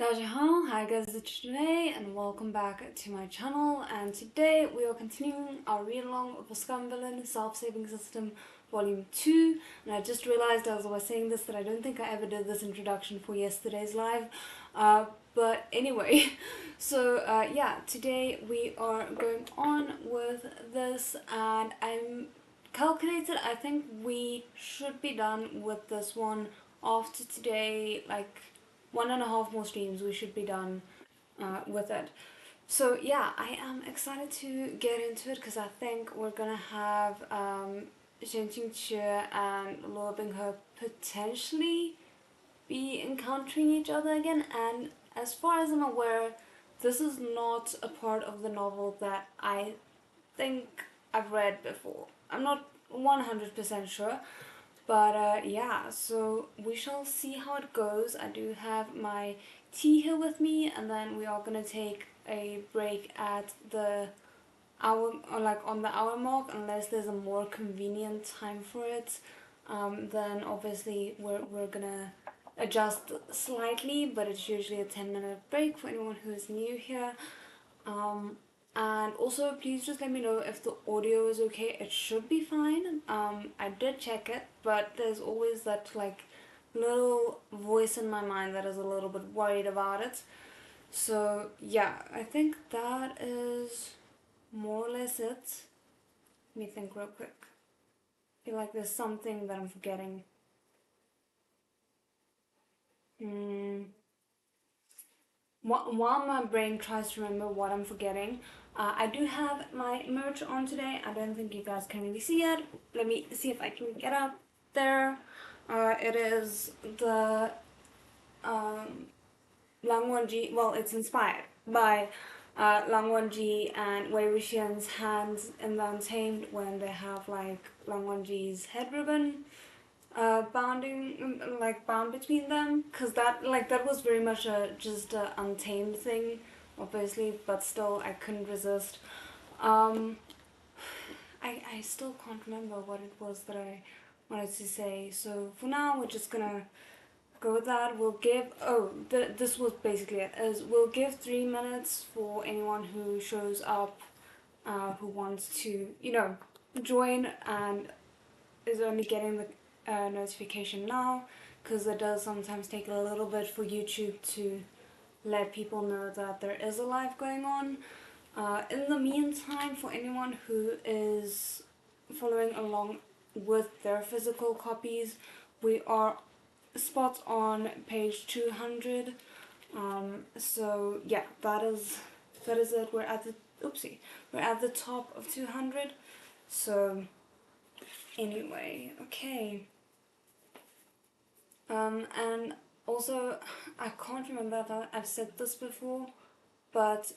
Hi guys, it's today and welcome back to my channel, and today we are continuing our read along of the Scum Villian Self-Saving System Volume 2. And I just realized as I was saying this that I don't think I ever did this introduction for yesterday's live, but anyway, so yeah, today we are going on with this, and I'm calculated, I think we should be done with this one after today, like 1.5 more streams we should be done with it. So yeah, I am excited to get into it because I think we're gonna have Xiang and Luo Binghe potentially be encountering each other again, and as far as I'm aware, this is not a part of the novel that I think I've read before. I'm not 100% sure, but yeah, so we shall see how it goes. I do have my tea here with me, and then we are gonna take a break at the hour, or like on the hour mark, unless there's a more convenient time for it. Then obviously we're gonna adjust slightly, but it's usually a 10-minute break for anyone who's new here. And also, please just let me know if the audio is okay. It should be fine. I did check it, but there's always that like little voice in my mind that is a little bit worried about it. So yeah, I think that is more or less it. Let me think real quick. I feel like there's something that I'm forgetting. While my brain tries to remember what I'm forgetting, I do have my merch on today. I don't think you guys can really see it. Let me see if I can get up there. It is the Lang Wonji. Well, it's inspired by Lang Wonji and Wei Wuxian's hands in the Untamed when they have like Lang Wonji's head ribbon bound between them, because that was very much just a untamed thing, obviously, but still I couldn't resist. I still can't remember what it was that I wanted to say, so for now we're just gonna go with that. We'll give this was basically it, is we'll give 3 minutes for anyone who shows up, who wants to join and is only getting the notification now, because it does sometimes take a little bit for YouTube to let people know that there is a live going on. In the meantime, for anyone who is following along with their physical copies, we are spot on page 200. So yeah, that is it. We're at the top of 200. So anyway, okay. And also, I can't remember if I've said this before, but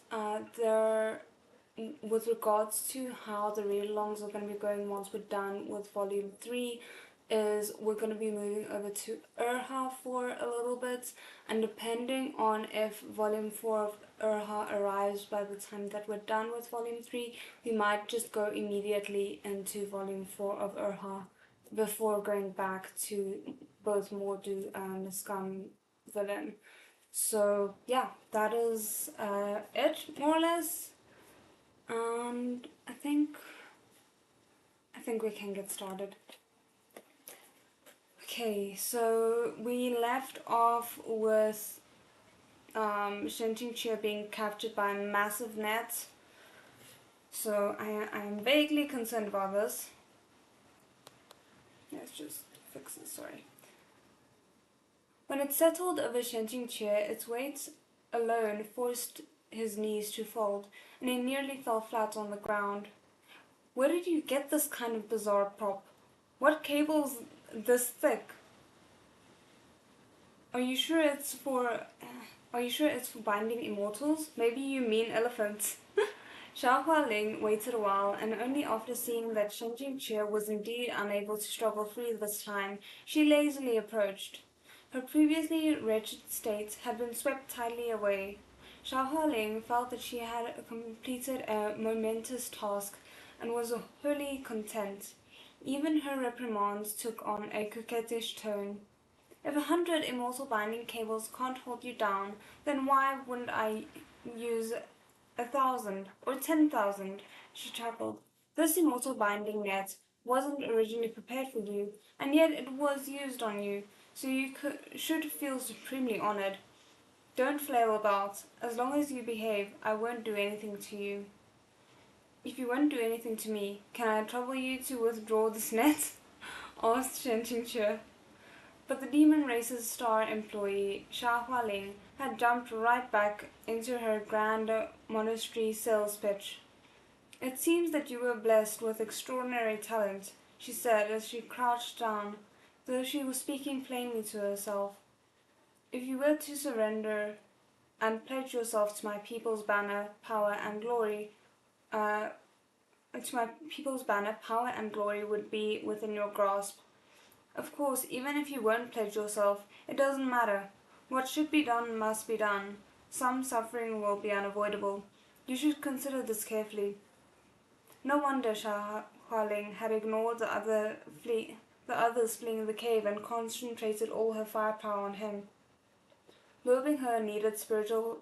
with regards to how the read-alongs are going to be going once we're done with Volume 3, is we're going to be moving over to Urha for a little bit, and depending on if Volume 4 of Urha arrives by the time that we're done with Volume 3, we might just go immediately into Volume 4 of Urha before going back to both Mordu and Scum Villian. So yeah, that is it, more or less. And I think we can get started. Okay, so we left off with Shenting being captured by a massive net. So I'm vaguely concerned about this. Let's just fix this, sorry. When it settled over Shenting, its weight alone forced his knees to fold, and he nearly fell flat on the ground. Where did you get this kind of bizarre prop? What cable's this thick? Are you sure it's for binding immortals? Maybe you mean elephants. Xiao Hualing waited a while, and only after seeing that Shen Jingqie was indeed unable to struggle free this time, she lazily approached. Her previously wretched state had been swept tidily away. Xiao Hualing felt that she had completed a momentous task and was wholly content. Even her reprimands took on a coquettish tone. If 100 immortal binding cables can't hold you down, then why wouldn't I use 1,000 or 10,000? She chuckled. This immortal binding net wasn't originally prepared for you, and yet it was used on you, so you should feel supremely honored. Don't flail about. As long as you behave, I won't do anything to you. If you won't do anything to me, can I trouble you to withdraw this net? Asked Shen Qingque. But the demon race's star employee, Xia Hualing, had jumped right back into her grand monastery sales pitch. It seems that you were blessed with extraordinary talent, she said as she crouched down, though she was speaking plainly to herself. If you were to surrender and pledge yourself to my people's banner, power and glory, power and glory would be within your grasp. Of course, even if you won't pledge yourself, it doesn't matter. What should be done must be done. Some suffering will be unavoidable. You should consider this carefully. No wonder Xia Hualing had ignored the others fleeing the cave and concentrated all her firepower on him. Luo Binghe needed spiritually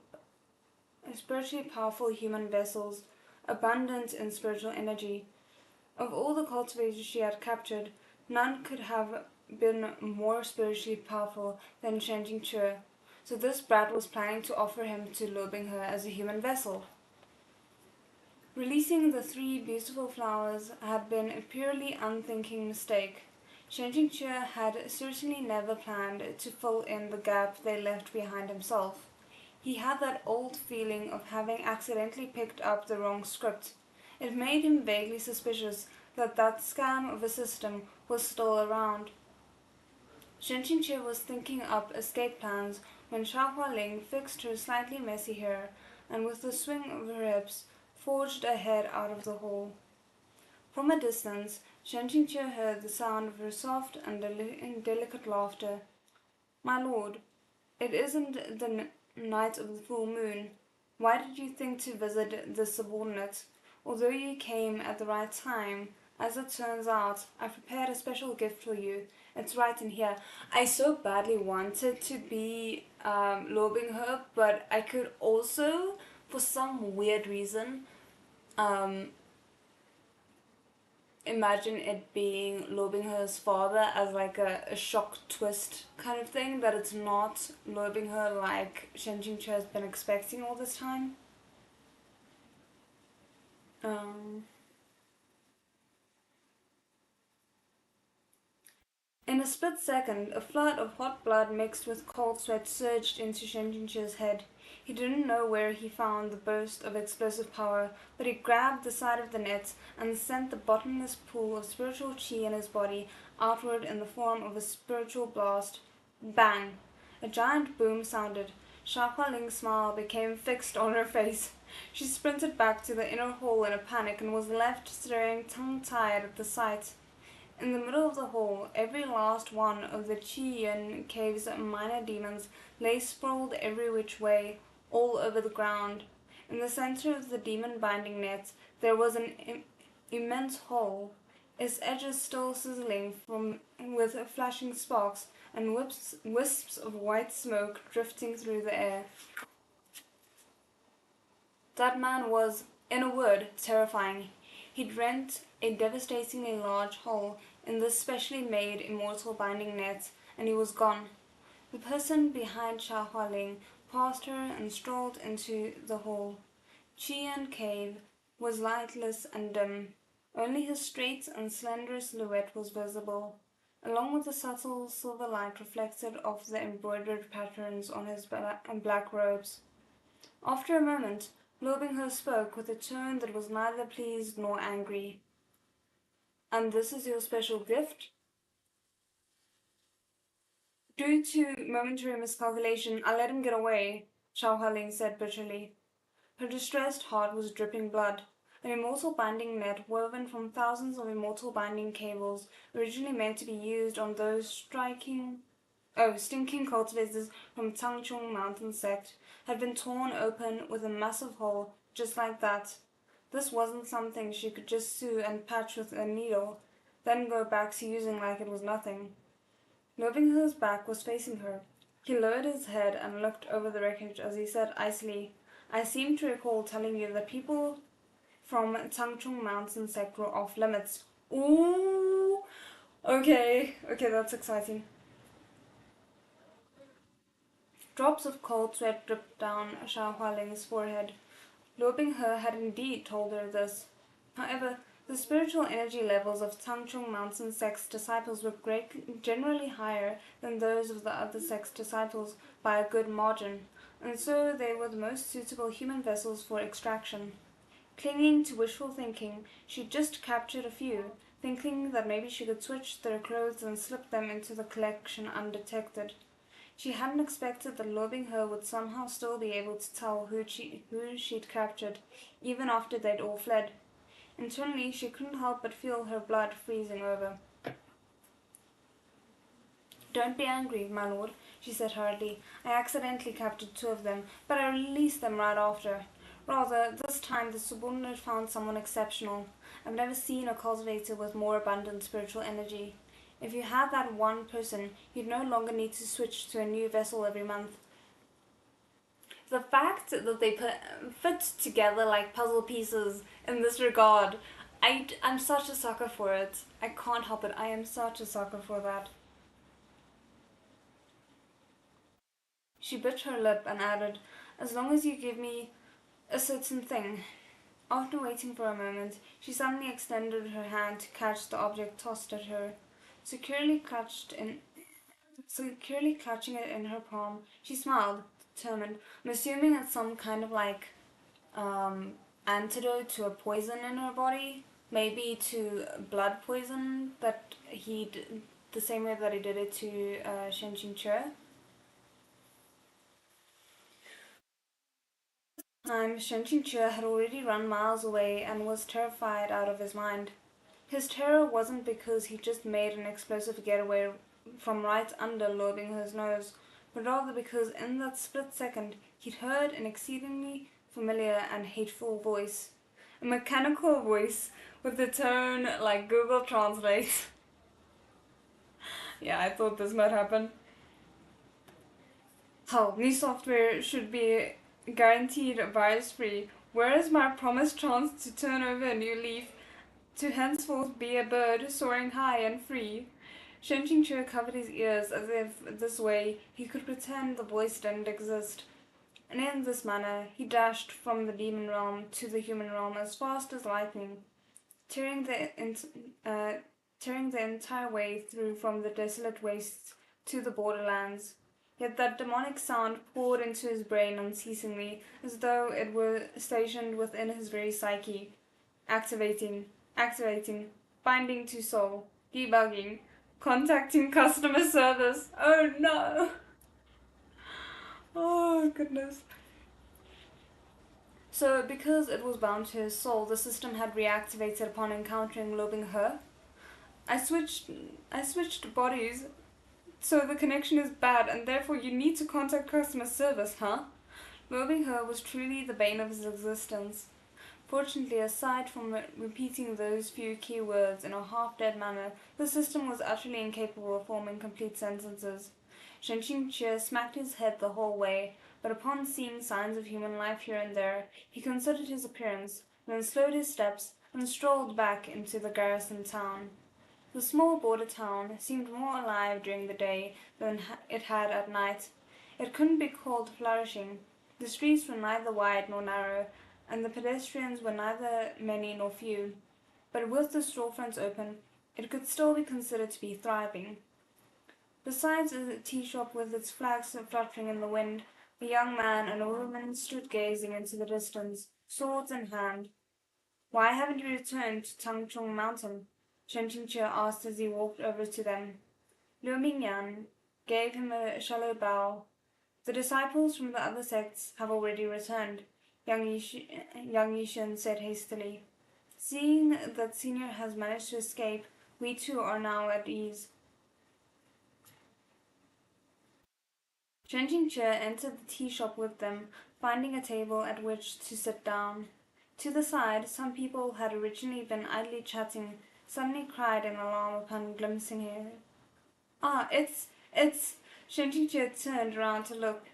powerful human vessels, abundant in spiritual energy. Of all the cultivators she had captured, none could have been more spiritually powerful than Shen Qingque, so this brat was planning to offer him to Luo Binghe as a human vessel. Releasing the 3 beautiful flowers had been a purely unthinking mistake. Shen Qingque had certainly never planned to fill in the gap they left behind himself. He had that old feeling of having accidentally picked up the wrong script. It made him vaguely suspicious that scam of a system was still around. Shen Qingque was thinking up escape plans when Xia Hualing fixed her slightly messy hair and with a swing of her hips forged ahead out of the hall. From a distance, Shen Qingque heard the sound of her soft and delicate laughter. My lord, it isn't the night of the full moon. Why did you think to visit this subordinate? Although you came at the right time, as it turns out, I prepared a special gift for you. It's right in here. I so badly wanted to be Luo Binghe, but I could also, for some weird reason, imagine it being Luo Binghe's father as like a shock twist kind of thing, that it's not Luo Binghe like Shen Qingque has been expecting all this time. In a split second, a flood of hot blood mixed with cold sweat surged into Shen Qingque's head. He didn't know where he found the burst of explosive power, but he grabbed the side of the net and sent the bottomless pool of spiritual chi in his body outward in the form of a spiritual blast. Bang! A giant boom sounded. Xia Hualing's smile became fixed on her face. She sprinted back to the inner hall in a panic and was left staring tongue-tied at the sight. In the middle of the hall, every last one of the Qiyan cave's minor demons lay sprawled every which way, all over the ground. In the center of the demon-binding net, there was an immense hole, its edges still sizzling with flashing sparks and wisps of white smoke drifting through the air. That man was, in a word, terrifying. He'd rent a devastatingly large hole in this specially made immortal binding net, and he was gone. The person behind Xia Hualing passed her and strolled into the hall. Qian Cave was lightless and dim. Only his straight and slender silhouette was visible, along with the subtle silver light reflected off the embroidered patterns on his black robes. After a moment, Luo Binghe spoke with a tone that was neither pleased nor angry. And this is your special gift? Due to momentary miscalculation, I let him get away, Xiao Hualing said bitterly. Her distressed heart was dripping blood. An immortal binding net woven from thousands of immortal binding cables, originally meant to be used on those stinking cultivators from Tangchong Mountain sect, had been torn open with a massive hole just like that. This wasn't something she could just sew and patch with a needle, then go back to using like it was nothing. Liu back was facing her. He lowered his head and looked over the wreckage as he said icily, "I seem to recall telling you that people from Tangchung Mountain sect were off limits." Ooh, okay, that's exciting. Drops of cold sweat dripped down Xiao Hualing's forehead. Luo Binghe had indeed told her this. However, the spiritual energy levels of Tangchung Mountain sect's disciples were generally higher than those of the other sect's disciples by a good margin, and so they were the most suitable human vessels for extraction. Clinging to wishful thinking, she just captured a few, thinking that maybe she could switch their clothes and slip them into the collection undetected. She hadn't expected that loving her would somehow still be able to tell who she'd captured, even after they'd all fled. Internally, she couldn't help but feel her blood freezing over. "Don't be angry, my lord," she said hurriedly. "I accidentally captured two of them, but I released them right after. Rather, this time the subordinate found someone exceptional. I've never seen a cultivator with more abundant spiritual energy. If you had that one person, you'd no longer need to switch to a new vessel every month." The fact that they fit together like puzzle pieces in this regard, I'm such a sucker for it. I can't help it. I am such a sucker for that. She bit her lip and added, "As long as you give me a certain thing." After waiting for a moment, she suddenly extended her hand to catch the object tossed at her. Securely clutching it in her palm, she smiled, determined. "I'm assuming it's some kind of like antidote to a poison in her body, maybe to blood poison that he did the same way that he did it to Shen Qingque." Shen Qingque had already run miles away and was terrified out of his mind. His terror wasn't because he just made an explosive getaway from right under Luo Binghe's nose, but rather because in that split second he'd heard an exceedingly familiar and hateful voice. A mechanical voice with a tone like Google Translate. Yeah, I thought this might happen. "How, new software should be guaranteed virus-free. Where is my promised chance to turn over a new leaf, to henceforth be a bird soaring high and free?" Shen Qingque covered his ears as if this way he could pretend the voice didn't exist, and in this manner he dashed from the demon realm to the human realm as fast as lightning, tearing the entire way through from the desolate wastes to the borderlands. Yet that demonic sound poured into his brain unceasingly, as though it were stationed within his very psyche, activating, binding to soul, debugging, contacting customer service. Oh no! Oh goodness. So, because it was bound to his soul, the system had reactivated upon encountering Luo Binghe. I switched bodies, so the connection is bad, and therefore you need to contact customer service, huh? Luo Binghe was truly the bane of his existence. Fortunately, aside from repeating those few key words in a half-dead manner, the system was utterly incapable of forming complete sentences. Shen Qingque smacked his head the whole way, but upon seeing signs of human life here and there, he considered his appearance, then slowed his steps and strolled back into the garrison town. The small border town seemed more alive during the day than it had at night. It couldn't be called flourishing. The streets were neither wide nor narrow, and the pedestrians were neither many nor few. But with the storefronts open, it could still be considered to be thriving. Besides a tea shop with its flags fluttering in the wind, a young man and a woman stood gazing into the distance, swords in hand. "Why haven't you returned to Tangchung Mountain?" Shen Qingque asked as he walked over to them. Liu Mingyan gave him a shallow bow. "The disciples from the other sects have already returned," Yang Yishen said hastily. "Seeing that Senior has managed to escape, we too are now at ease." Shen Qingque entered the tea shop with them, finding a table at which to sit down. To the side, some people had originally been idly chatting, suddenly cried in alarm upon glimpsing him. It's Shen Qingque turned around to look.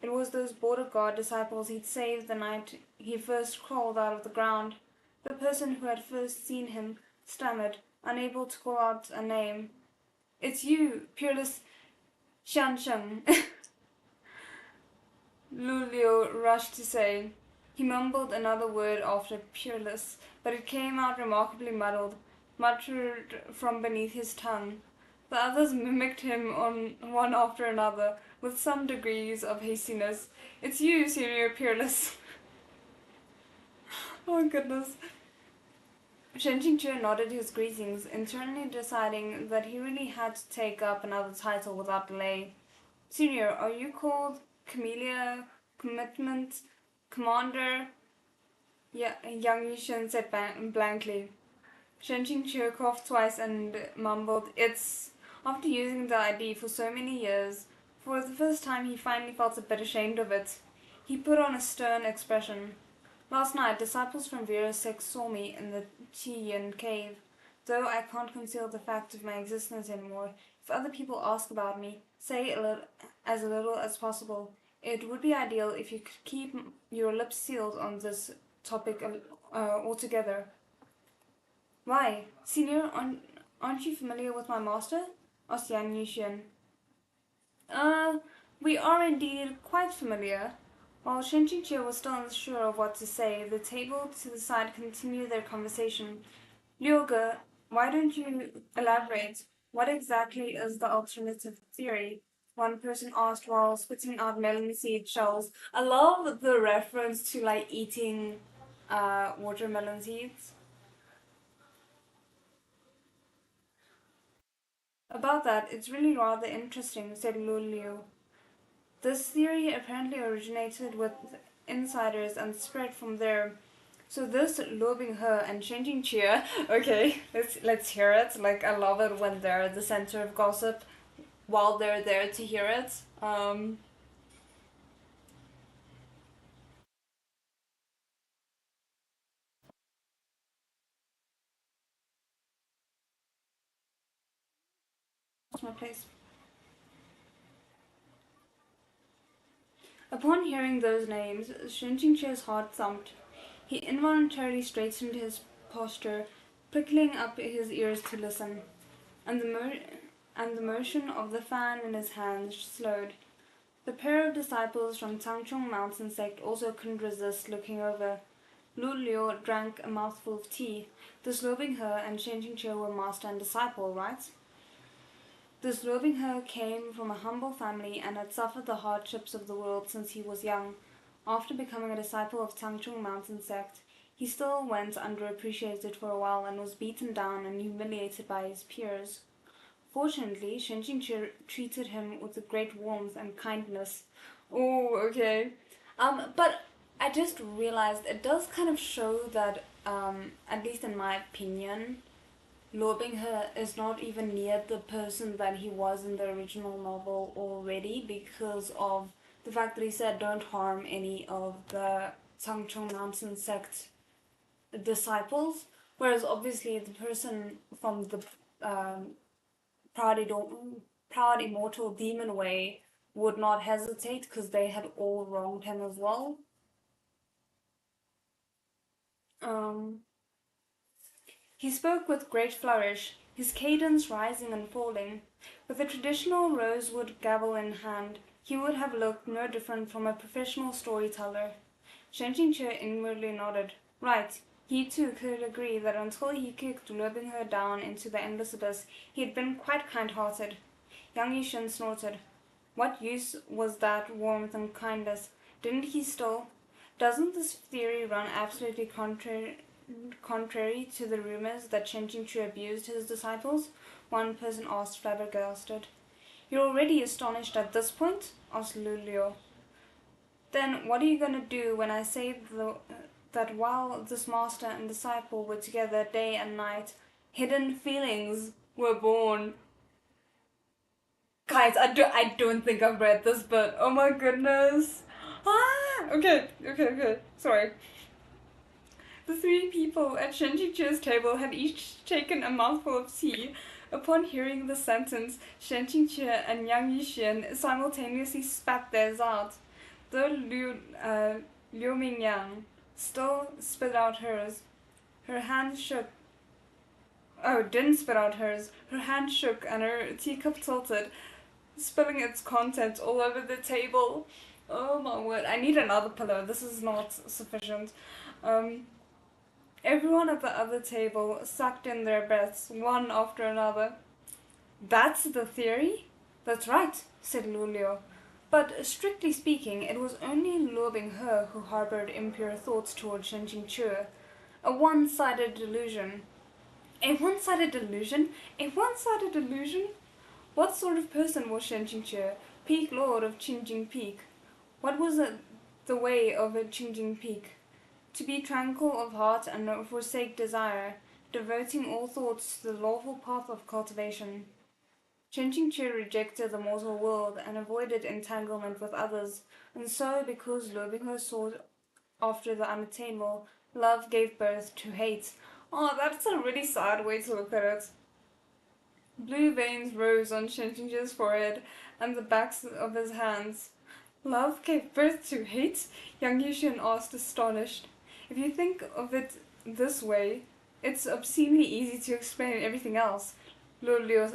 It was those border guard disciples he'd saved the night he first crawled out of the ground. The person who had first seen him stammered, unable to call out a name. It's you, peerless Xiang. Lu Liu rushed to say. He mumbled another word after peerless, but it came out remarkably muddled, muttered from beneath his tongue. The others mimicked him on one after another, with some degrees of hastiness. It's you, Senior Peerless. Oh goodness. Shen Qingque nodded his greetings, internally deciding that he really had to take up another title without delay. Senior, are you called Camellia, Commitment, Commander? Yeah, Yang Yushen said blankly. Shen Qingque coughed twice and mumbled, It's... After using the ID for so many years, for the first time he finally felt a bit ashamed of it. He put on a stern expression. Last night, disciples from various sects saw me in the Qiyin cave. Though I can't conceal the fact of my existence anymore, if other people ask about me, say as little as possible. It would be ideal if you could keep your lips sealed on this topic altogether. Why, Senior, aren't you familiar with my master? Asked Yan Yushin. We are indeed quite familiar. While Shen Qingque was still unsure of what to say, the table to the side continued their conversation. Liuge, why don't you elaborate? What exactly is the alternative theory? One person asked while spitting out melon seed shells. I love the reference to like eating watermelon seeds. About that, it's really rather interesting, said Lu Liu. This theory apparently originated with insiders and spread from there. So this Luo Binghe and Shen Jingqie, okay, let's hear it. Like I love it when they're the center of gossip while they're there to hear it. What's my place? Upon hearing those names, Shen Jingqie's heart thumped. He involuntarily straightened his posture, prickling up his ears to listen, and the motion of the fan in his hand slowed. The pair of disciples from Tangchong Mountain sect also couldn't resist looking over. Lu Liu drank a mouthful of tea. This Luo Binghe and Shen Jingqie were master and disciple, right? This Luo Binghe came from a humble family and had suffered the hardships of the world since he was young. After becoming a disciple of Tangchong Mountain sect, he still went underappreciated for a while and was beaten down and humiliated by his peers. Fortunately, Shen Jingqi treated him with a great warmth and kindness. Oh, okay. But I just realized it does kind of show that, at least in my opinion, Luo Binghe is not even near the person that he was in the original novel already because of the fact that he said don't harm any of the Tangchong Mountain sect disciples, whereas obviously the person from the proud immortal demon way would not hesitate because they had all wronged him as well. Um, he spoke with great flourish, his cadence rising and falling. With a traditional rosewood gavel in hand, he would have looked no different from a professional storyteller. Shen Jingqi inwardly nodded. Right, he too could agree that until he kicked luring her down into the endless abyss, he had been quite kind-hearted. Yang Yishen snorted. What use was that warmth and kindness? Didn't he still? Doesn't this theory run absolutely contrary to the rumors that Shen Jingqi abused his disciples? One person asked, flabbergasted. You're already astonished at this point? Asked Lu Liu. Then what are you going to do when I say that while this master and disciple were together day and night, hidden feelings were born? Guys, I don't think I've read this, but oh my goodness. Okay. Sorry. The three people at Shen Jingqi's table had each taken a mouthful of tea. Upon hearing the sentence, Shen Qingque and Yang Yixuan simultaneously spat theirs out. Though Liu Mingyang still spit out hers, her hand shook. Oh, didn't spit out hers. Her hand shook and her teacup tilted, spilling its contents all over the table. Oh my word, I need another pillow. This is not sufficient. Everyone at the other table sucked in their breaths, one after another. That's the theory? That's right, said Lulio. But strictly speaking, it was only Luo Binghe who harbored impure thoughts toward Shen Qingque. A one-sided delusion. A one-sided delusion? A one-sided delusion? What sort of person was Shen Qingque, peak lord of Qingjing Peak? What was the way of a Qingjing Peak? To be tranquil of heart and forsake desire, devoting all thoughts to the lawful path of cultivation. Shen Qingque rejected the mortal world and avoided entanglement with others, and so, because Luo Binghe sought after the unattainable, love gave birth to hate. Oh, that's a really sad way to look at it. Blue veins rose on Shen Qingque's forehead and the backs of his hands. Love gave birth to hate? Yang Yixuan asked, astonished. If you think of it this way, it's obscenely easy to explain everything else, Liu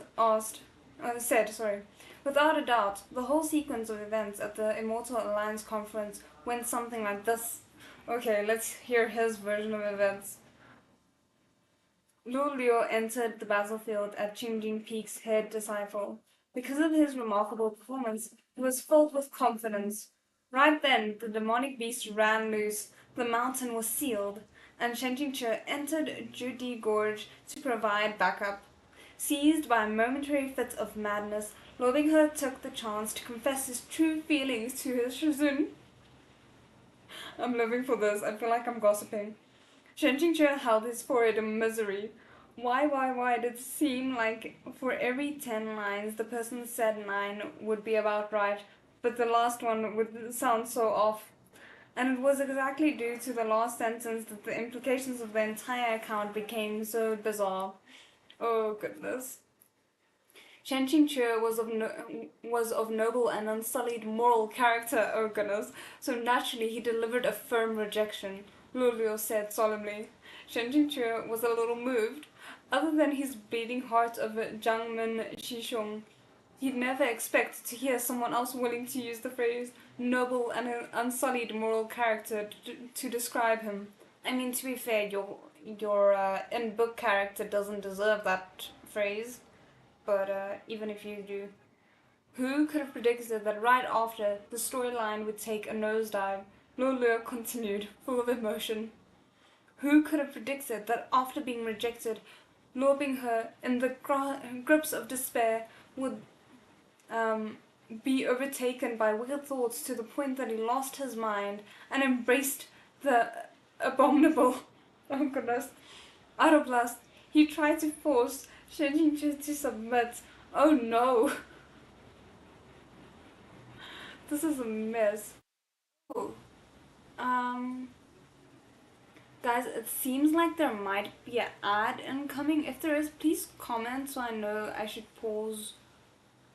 said. Without a doubt, the whole sequence of events at the Immortal Alliance conference went something like this. Okay, let's hear his version of events. Liu entered the battlefield at Qingjing Peak's head disciple. Because of his remarkable performance, he was filled with confidence. Right then, the demonic beast ran loose, the mountain was sealed, and Shen Qingque entered Judi Gorge to provide backup. Seized by a momentary fit of madness, Luo Binghe took the chance to confess his true feelings to his shizun. I'm living for this. I feel like I'm gossiping. Shen Qingque held his forehead in misery. Why did it seem like for every 10 lines the person said 9 would be about right, but the last one would sound so off? And it was exactly due to the last sentence that the implications of the entire account became so bizarre. Oh goodness. Shen Qingque was of noble and unsullied moral character, oh goodness, so naturally he delivered a firm rejection, Liu said solemnly. Shen Qingque was a little moved. Other than his bleeding heart of Jiangmen Shishong, he'd never expected to hear someone else willing to use the phrase noble and unsullied moral character to describe him. I mean, to be fair, your in-book character doesn't deserve that phrase. But even if you do, who could have predicted that right after the storyline would take a nosedive? Liu continued, full of emotion. Who could have predicted that after being rejected, Luo Binghe, in the grips of despair, would be overtaken by wicked thoughts to the point that he lost his mind and embraced the abominable. Oh goodness. Out of lust, he tried to force Shen Qingque to submit. Oh no! This is a mess. Oh. Guys, it seems like there might be an ad incoming. If there is, please comment so I know I should pause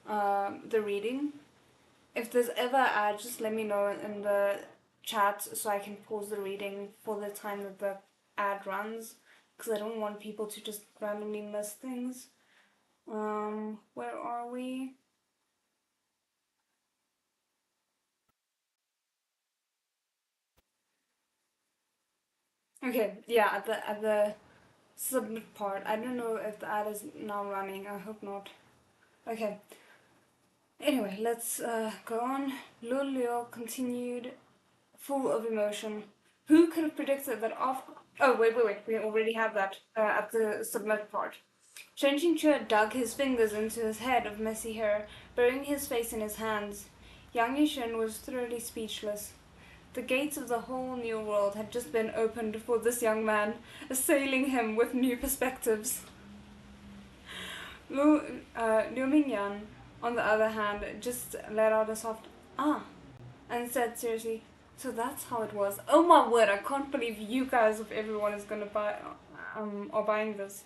the reading. If there's ever an ad, just let me know in the chat so I can pause the reading for the time that the ad runs, because I don't want people to just randomly miss things. Where are we? Okay, yeah, at the submit part. I don't know if the ad is now running. I hope not. Okay. Anyway, let's go on. Liu continued, full of emotion. Who could have predicted that after... Oh, wait. We already have that at the submit part. Shen Qingque dug his fingers into his head of messy hair, burying his face in his hands. Yang Yixuan was thoroughly speechless. The gates of the whole new world had just been opened for this young man, assailing him with new perspectives. Liu Mingyan, on the other hand, just let out a soft "ah" and said seriously, "So that's how it was." Oh my word! I can't believe you guys, of everyone, is gonna buy, are buying this.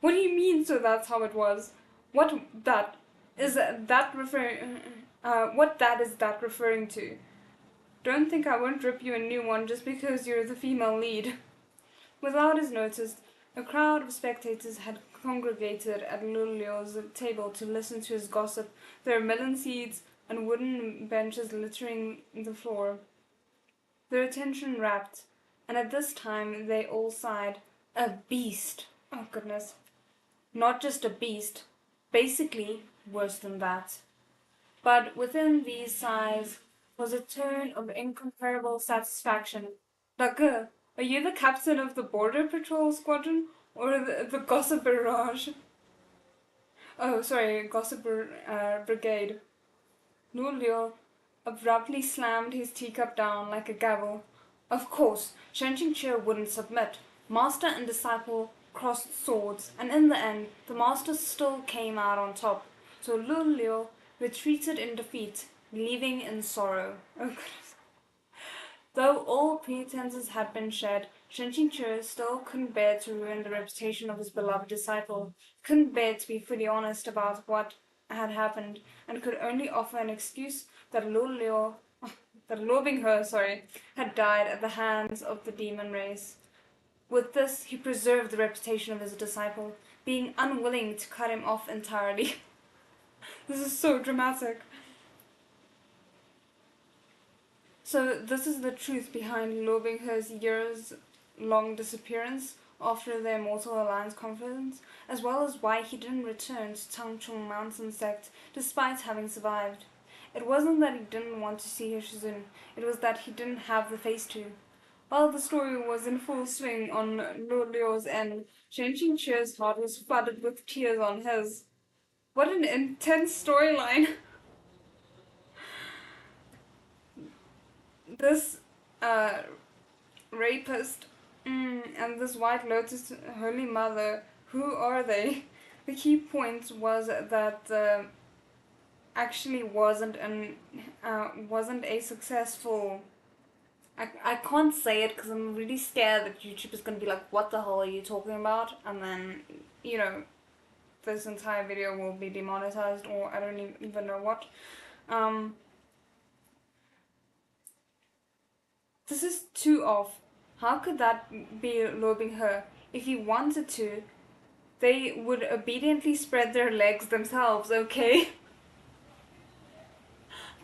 What do you mean, so that's how it was? What that is that referring? What that is that referring to? Don't think I won't rip you a new one just because you're the female lead. Without his notice, a crowd of spectators had congregated at Lulio's table to listen to his gossip. There were melon seeds and wooden benches littering the floor, their attention rapt, and at this time they all sighed. A beast! Oh goodness. Not just a beast, basically worse than that. But within these sighs was a tone of incomparable satisfaction. Dagger, are you the captain of the border patrol squadron or the gossip barrage? Oh, sorry, gossip brigade. Lulio abruptly slammed his teacup down like a gavel. Of course, Shen Qingque wouldn't submit. Master and disciple crossed swords, and in the end, the master still came out on top. So Lulio retreated in defeat, leaving in sorrow. Oh goodness. Though all pretenses had been shed, Shen Qingque still couldn't bear to ruin the reputation of his beloved disciple, couldn't bear to be fully honest about what had happened, and could only offer an excuse that Luo Binghe, had died at the hands of the demon race. With this, he preserved the reputation of his disciple, being unwilling to cut him off entirely. This is so dramatic. So this is the truth behind Luo Binghe's years-long disappearance after the Immortal Alliance conference, as well as why he didn't return to Tangchung Mountain sect despite having survived. It wasn't that he didn't want to see Shizun, it was that he didn't have the face to. While the story was in full swing on Luo Liu's end, Shen Qingque's heart was flooded with tears on his. What an intense storyline! This rapist and this White Lotus Holy Mother, who are they? The key point was that actually wasn't a successful. I can't say it because I'm really scared that YouTube is gonna be like, what the hell are you talking about? And then, you know, this entire video will be demonetized or I don't even know what. This is too off. How could that be lobing her? If he wanted to, they would obediently spread their legs themselves, okay?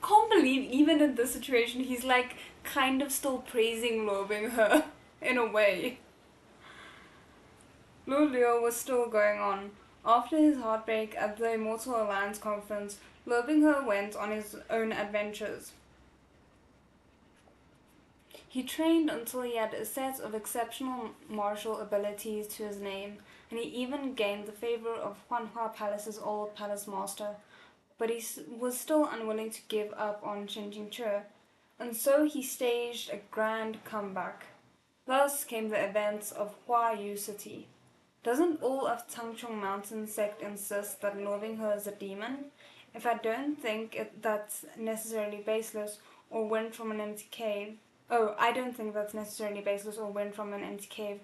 Can't believe even in this situation he's like kind of still praising lobing her in a way. Lu Liu was still going on. After his heartbreak at the Immortal Alliance conference, Lobing Her went on his own adventures. He trained until he had a set of exceptional martial abilities to his name, and he even gained the favor of Huanhua Palace's old palace master. But he was still unwilling to give up on Shen Qingque, and so he staged a grand comeback. Thus came the events of Huayu City. Doesn't all of Tangchong Mountain sect insist that loving her is a demon? If I don't think that's necessarily baseless or went from an empty cave. Oh, I don't think that's necessarily baseless or went from an empty cave.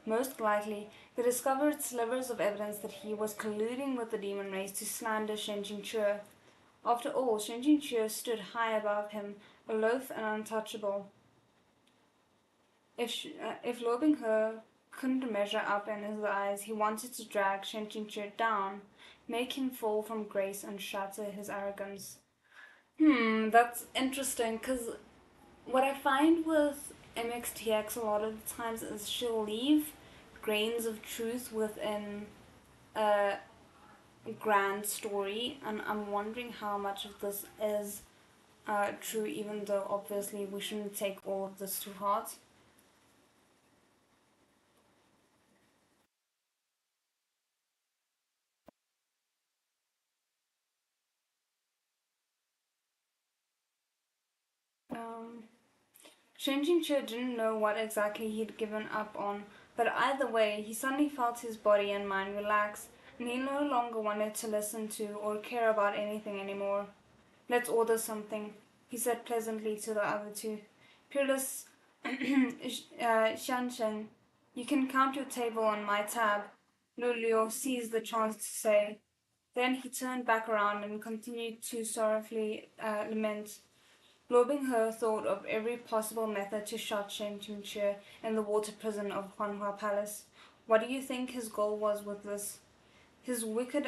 Most likely, they discovered slivers of evidence that he was colluding with the demon race to slander Shen Qingque. After all, Shen Qingque stood high above him, aloof and untouchable. If Lo Binghe couldn't measure up in his eyes, he wanted to drag Shen Qingque down, make him fall from grace and shatter his arrogance. That's interesting, because what I find with MXTX a lot of the times is she'll leave grains of truth within a grand story, and I'm wondering how much of this is true, even though obviously we shouldn't take all of this to heart. Shen Qingque didn't know what exactly he'd given up on, but either way, he suddenly felt his body and mind relax, and he no longer wanted to listen to or care about anything anymore. Let's order something, he said pleasantly to the other two. Peerless Xiang, you can count your table on my tab. Lulio seized the chance to say. Then he turned back around and continued to sorrowfully lament. Globing her thought of every possible method to shut Shen Qingque in the water prison of Huanhua Palace. What do you think his goal was with this? His wicked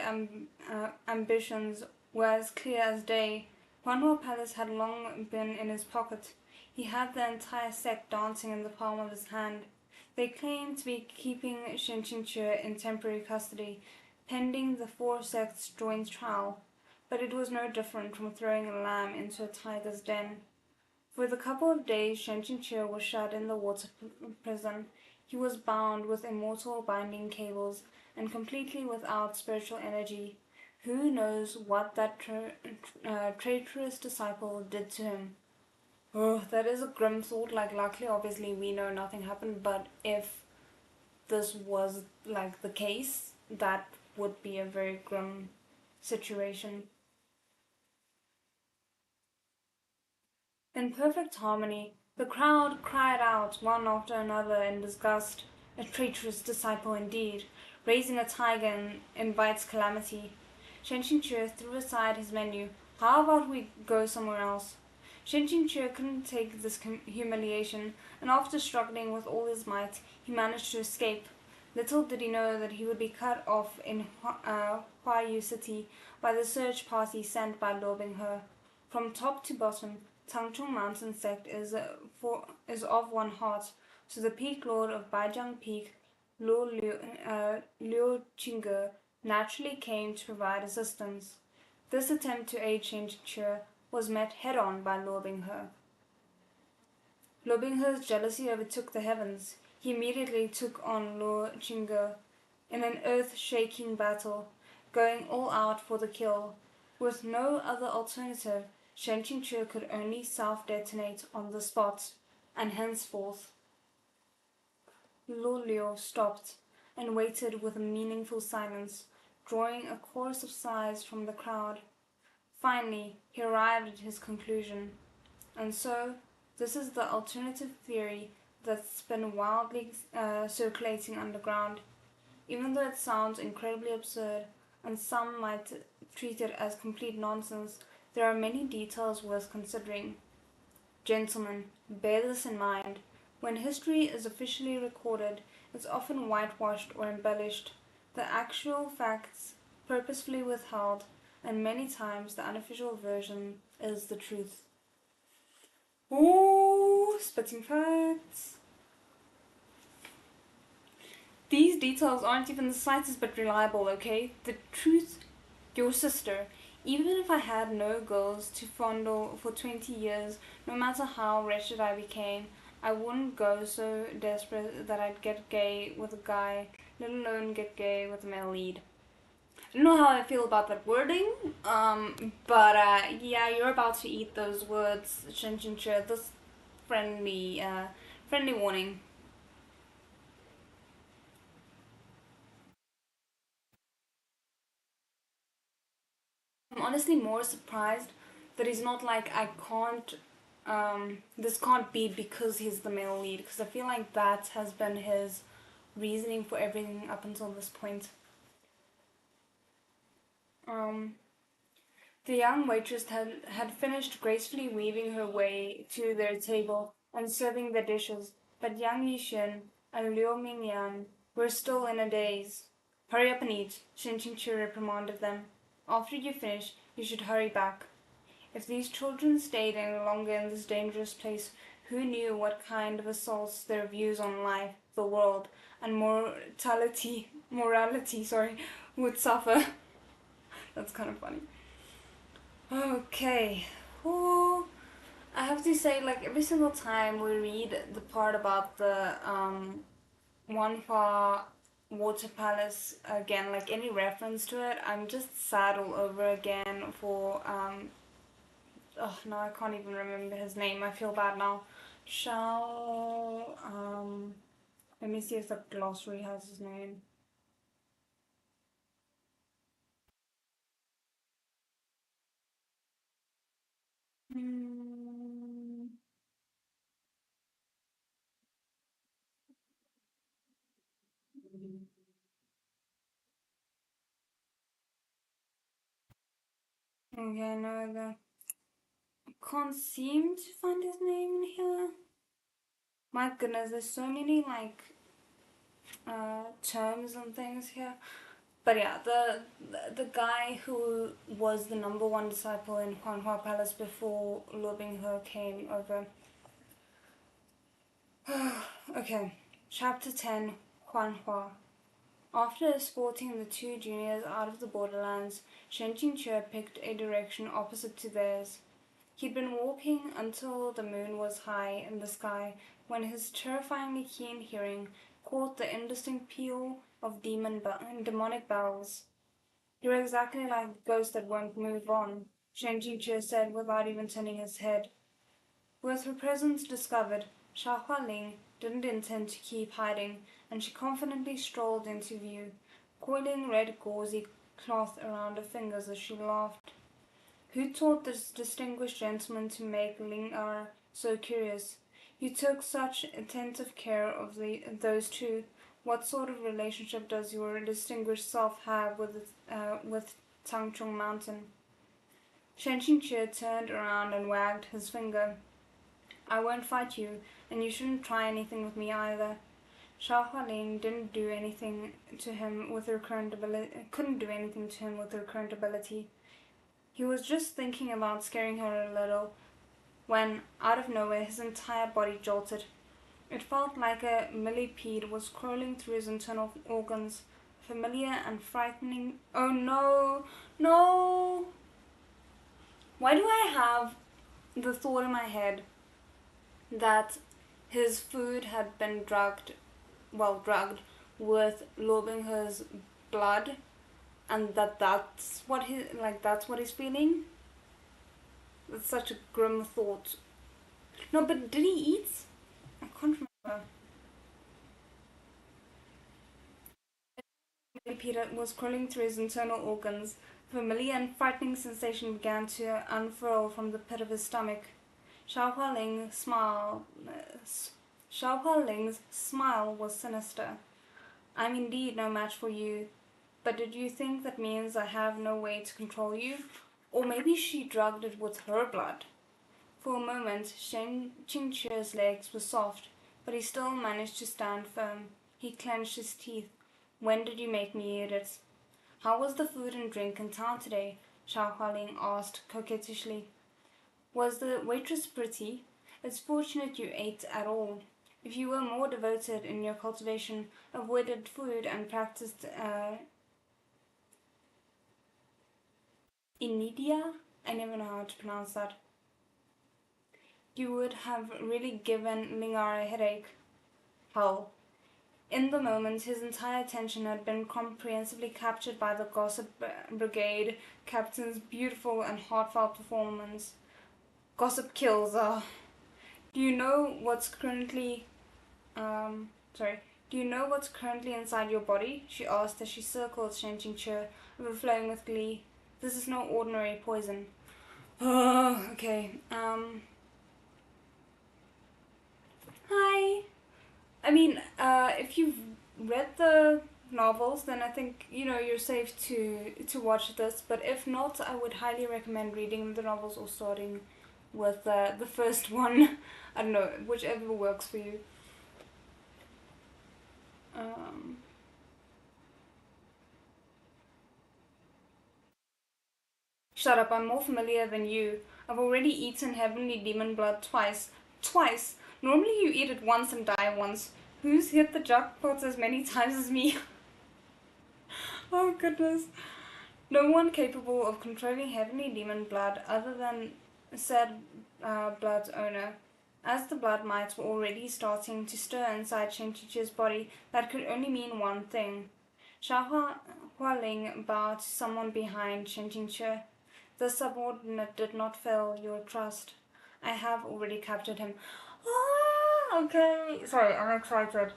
ambitions were as clear as day. Huanhua Palace had long been in his pocket. He had the entire sect dancing in the palm of his hand. They claimed to be keeping Shen Qingque in temporary custody, pending the four sects' joint trial. But it was no different from throwing a lamb into a tiger's den. For the couple of days Shen Qingque was shut in the water prison, he was bound with immortal binding cables and completely without spiritual energy. Who knows what that traitorous disciple did to him? Oh, that is a grim thought. Like, luckily, obviously, we know nothing happened, but if this was, like, the case, that would be a very grim situation. In perfect harmony, the crowd cried out one after another in disgust, "A traitorous disciple indeed! Raising a tiger invites calamity." Shen Qingque threw aside his menu. "How about we go somewhere else?" Shen Qingque couldn't take this humiliation, and after struggling with all his might, he managed to escape. Little did he know that he would be cut off in Huayu City by the search party sent by Luo Binghe. From top to bottom, Tangchong Mountain sect is of one heart, so the peak lord of Baijiang Peak, Liu Qingge, naturally came to provide assistance. This attempt to aid Shen Qingque was met head-on by Luo Binghe. Luo Binghe's jealousy overtook the heavens. He immediately took on Luo Qingge in an earth-shaking battle, going all out for the kill. With no other alternative, Shen Qingque could only self-detonate on the spot, and henceforth Luo Liu stopped and waited with a meaningful silence, drawing a chorus of sighs from the crowd. Finally, he arrived at his conclusion. And so, this is the alternative theory that's been wildly circulating underground. Even though it sounds incredibly absurd, and some might treat it as complete nonsense, there are many details worth considering. Gentlemen, bear this in mind. When history is officially recorded, it's often whitewashed or embellished, the actual facts purposefully withheld, and many times the unofficial version is the truth. Ooh, spitting facts. These details aren't even the slightest bit reliable, okay? The truth, your sister. Even if I had no girls to fondle for 20 years, no matter how wretched I became, I wouldn't go so desperate that I'd get gay with a guy, let alone get gay with a male lead. I don't know how I feel about that wording, but yeah, you're about to eat those words, Shen Qingque. This friendly warning. I'm honestly more surprised that he's not like, I can't, this can't be because he's the male lead, because I feel like that has been his reasoning for everything up until this point. Um, the young waitress had finished gracefully weaving her way to their table and serving the dishes, but Yang Yixuan and Liu Mingyan were still in a daze. "Hurry up and eat," Shen Qingque reprimanded them. "After you finish, you should hurry back." If these children stayed any longer in this dangerous place, who knew what kind of assaults their views on life, the world, and morality, would suffer. That's kind of funny. Okay. Ooh. I have to say, like, every single time we read the part about the Wanhua Water Palace again, like any reference to it, I'm just sad all over again for oh no, I can't even remember his name. I feel bad now. Shao. Let me see if the glossary has his name. Hmm. Okay, no, I can't seem to find his name in here. My goodness, there's so many like terms and things here. But yeah, the guy who was the number one disciple in Huanhua Palace before Lu Binghe came over. Okay, Chapter 10, Huanhua. After escorting the two juniors out of the borderlands, Shen Qingque picked a direction opposite to theirs. He'd been walking until the moon was high in the sky when his terrifyingly keen hearing caught the indistinct peal of demonic bells. "You're exactly like the ghost that won't move on," Shen Qingque said without even turning his head. With her presence discovered, Xia Hualing didn't intend to keep hiding, and she confidently strolled into view, coiling red gauzy cloth around her fingers as she laughed. "Who taught this distinguished gentleman to make Ling Er so curious? You took such attentive care of those two. What sort of relationship does your distinguished self have with Tangchung Mountain?" Shen Qingque turned around and wagged his finger. "I won't fight you, and you shouldn't try anything with me either." Xia Hualin didn't do anything to him with her current ability. Couldn't do anything to him with her current ability. He was just thinking about scaring her a little when, out of nowhere, his entire body jolted. It felt like a millipede was crawling through his internal organs, familiar and frightening. Oh no! No! Why do I have the thought in my head that his food had been drugged with Lu Binghe's blood, and that's what he's feeling? That's such a grim thought. No, but did he eat? I can't remember. Peter was crawling through his internal organs. A familiar and frightening sensation began to unfurl from the pit of his stomach. Xiao Hualing's smile was sinister. "I'm indeed no match for you, but did you think that means I have no way to control you? Or maybe she drugged it with her blood." For a moment, Shen Qingque's legs were soft, but he still managed to stand firm. He clenched his teeth. "When did you make me eat it?" "How was the food and drink in town today?" Xiao Hualing asked coquettishly. "Was the waitress pretty? It's fortunate you ate at all. If you were more devoted in your cultivation, avoided food, and practiced inidia, I never know how to pronounce that, you would have really given Lingar a headache." Hell. In the moment, his entire attention had been comprehensively captured by the Gossip Brigade captain's beautiful and heartfelt performance. Gossip kills. Do you know what's currently Do you know what's currently inside your body?" she asked as she circled Shen Qingque, overflowing with glee. "This is no ordinary poison." Oh, okay. Hi. I mean, if you've read the novels, then I think you're safe to watch this. But if not, I would highly recommend reading the novels or starting with the first one. I don't know, whichever works for you. Um, Shut up! I'm more familiar than you. I've already eaten heavenly demon blood twice. Twice. Normally you eat it once and die once. Who's hit the jackpot as many times as me? Oh goodness. No one capable of controlling heavenly demon blood other than said blood's owner. As the blood mites were already starting to stir inside Shen Qiqi's body, that could only mean one thing. Xia Hualing bowed to someone behind Shen Qingque. "The subordinate did not fail your trust. I have already captured him." Ah, okay. Sorry, I'm excited.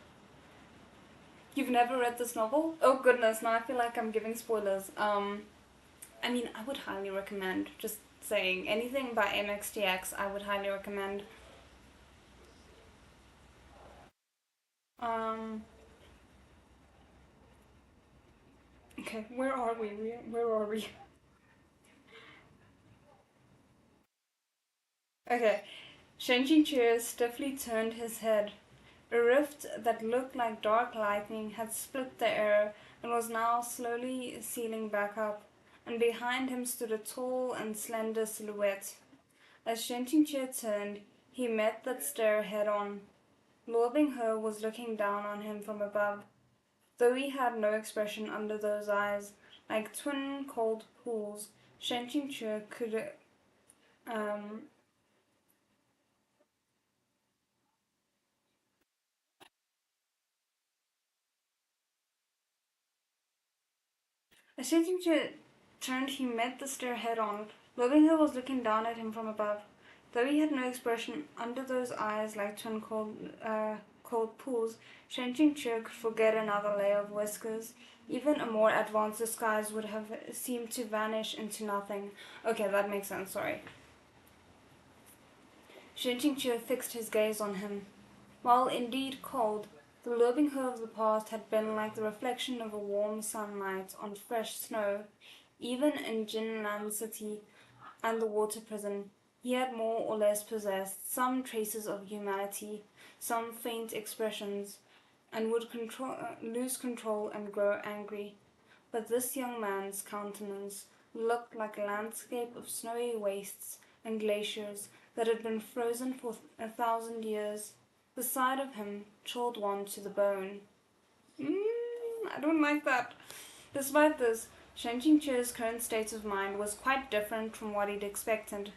You've never read this novel? Oh goodness, now I feel like I'm giving spoilers. I mean, I would highly recommend, just saying, anything by MXTX, I would highly recommend. Um, okay, where are we? Where are we? Okay. Shen Qingque stiffly turned his head. A rift that looked like dark lightning had split the air and was now slowly sealing back up, and behind him stood a tall and slender silhouette. As Shen Qingque turned, he met that stare head on. Luo Binghe was looking down on him from above, though he had no expression under those eyes, like twin cold pools. Shen Qingque could um, As Shinji turned, he met the stare head on. Loganhill was looking down at him from above. Though he had no expression under those eyes like twin cold pools, Shenjing could forget another layer of whiskers. Even a more advanced disguise would have seemed to vanish into nothing. Okay, that makes sense, sorry. Shenjing fixed his gaze on him. While indeed cold, the lobing her of the past had been like the reflection of a warm sunlight on fresh snow. Even in Jinlan City and the water prison, he had more or less possessed some traces of humanity, some faint expressions, and would lose control and grow angry. But this young man's countenance looked like a landscape of snowy wastes and glaciers that had been frozen for 1,000 years. The sight of him chilled one to the bone. I don't like that. Despite this, Shen Qingque's current state of mind was quite different from what he'd expected.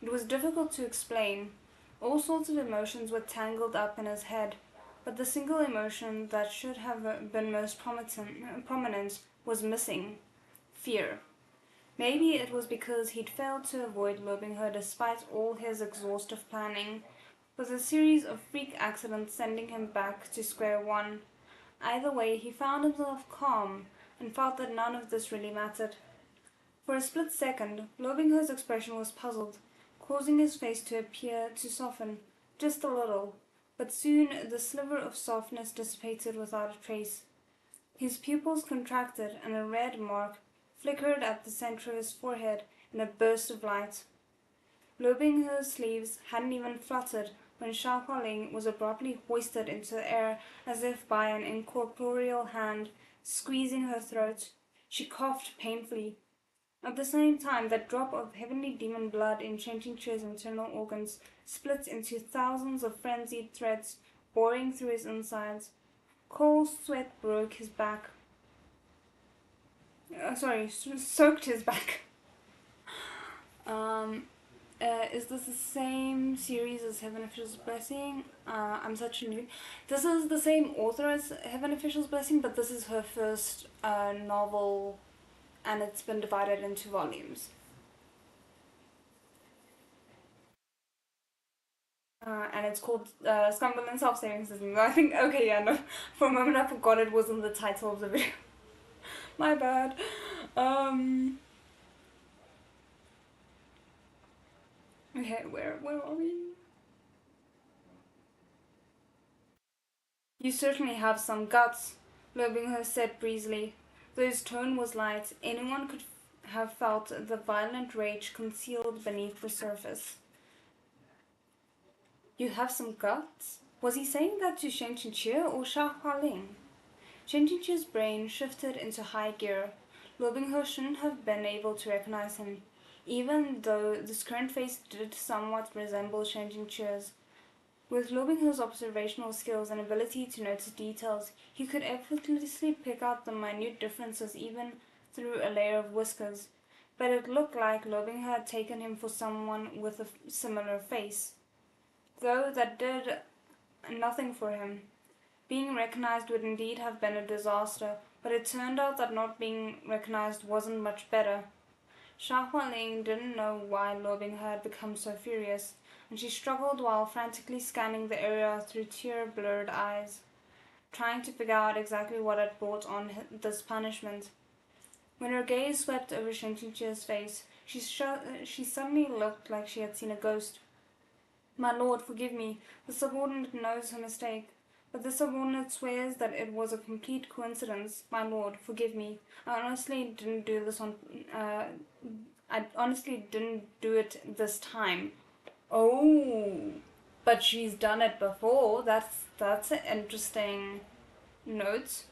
It was difficult to explain. All sorts of emotions were tangled up in his head, but the single emotion that should have been most prominent was missing: fear. Maybe it was because he'd failed to avoid lobing her despite all his exhaustive planning, with a series of freak accidents sending him back to square one. Either way, he found himself calm and felt that none of this really mattered. For a split second, Lobingho's expression was puzzled, causing his face to appear to soften, just a little, but soon the sliver of softness dissipated without a trace. His pupils contracted and a red mark flickered at the center of his forehead in a burst of light. Lobingho's sleeves hadn't even fluttered when Xiao Hualing was abruptly hoisted into the air as if by an incorporeal hand, squeezing her throat. She coughed painfully. At the same time, that drop of heavenly demon blood in Shenjing Chu's internal organs split into thousands of frenzied threads, boring through his insides. Cold sweat broke his back. Soaked his back. Um, is this the same series as Heaven Official's Blessing? I'm such a noob. This is the same author as Heaven Official's Blessing, but this is her first novel, and it's been divided into volumes. And it's called Scum Villian Self-Saving System. I think, okay, yeah, no. For a moment I forgot it was in the title of the video. My bad. Okay, where are we? You certainly have some guts, Lobingho said breezily. Though his tone was light, anyone could have felt the violent rage concealed beneath the surface. You have some guts? Was he saying that to Shen Qingque or Sha Hualing? Shen Qingque's brain shifted into high gear. Lobingho shouldn't have been able to recognize him, even though this current face did somewhat resemble Shen Qingque's. With Lobingho's observational skills and ability to notice details, he could effortlessly pick out the minute differences even through a layer of whiskers. But it looked like Lobingho had taken him for someone with a similar face, though that did nothing for him. Being recognized would indeed have been a disaster, but it turned out that not being recognized wasn't much better. Sha Hualing didn't know why Lobing had become so furious, and she struggled while frantically scanning the area through tear-blurred eyes, trying to figure out exactly what had brought on this punishment. When her gaze swept over Shen Qingque's face, she suddenly looked like she had seen a ghost. My lord, forgive me. The subordinate knows her mistake. But the subordinate swears that it was a complete coincidence. My lord, forgive me. I honestly didn't do it this time. Oh, but she's done it before. That's an interesting note.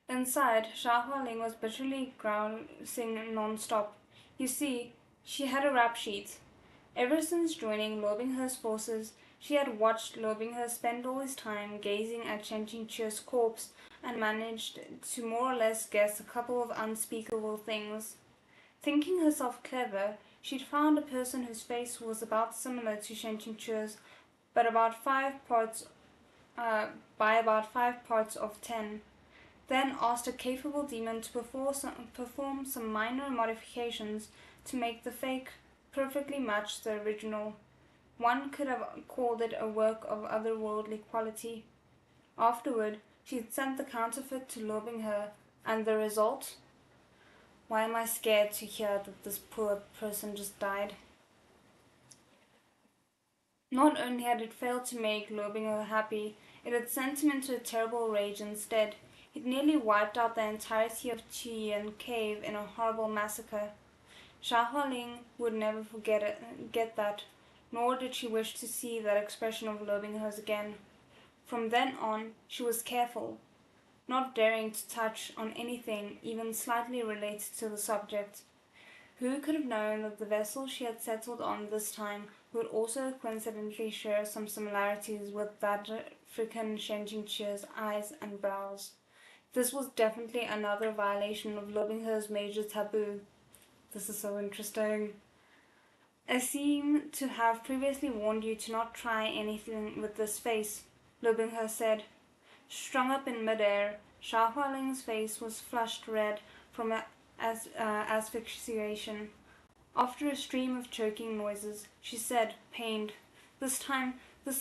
Inside, Xia Hualing was bitterly grousing non-stop. You see, she had a rap sheet. Ever since joining Lobingher's forces, she had watched Lobingher spend all his time gazing at Chen Qingqi's corpse and managed to more or less guess a couple of unspeakable things. Thinking herself clever, she'd found a person whose face was about similar to Shen Qingqi's, but about by about 5 parts of 10. Then asked a capable demon to perform some minor modifications to make the fake perfectly match the original. One could have called it a work of otherworldly quality. Afterward, she'd sent the counterfeit to Lobingher, and the result? Why am I scared to hear that this poor person just died? Not only had it failed to make Lobingher happy, it had sent him into a terrible rage instead. It nearly wiped out the entirety of Qiyan Cave in a horrible massacre. Xia Hualing would never get that, nor did she wish to see that expression of Lobingher's again. From then on, she was careful, not daring to touch on anything even slightly related to the subject. Who could have known that the vessel she had settled on this time would also coincidentally share some similarities with that African Shen Qingqi's eyes and brows? This was definitely another violation of Lobingher's major taboo. This is so interesting. I seem to have previously warned you to not try anything with this face, Lobingher said. Strung up in midair, Xia Hualing's face was flushed red from asphyxiation. After a stream of choking noises, she said, pained, This time, the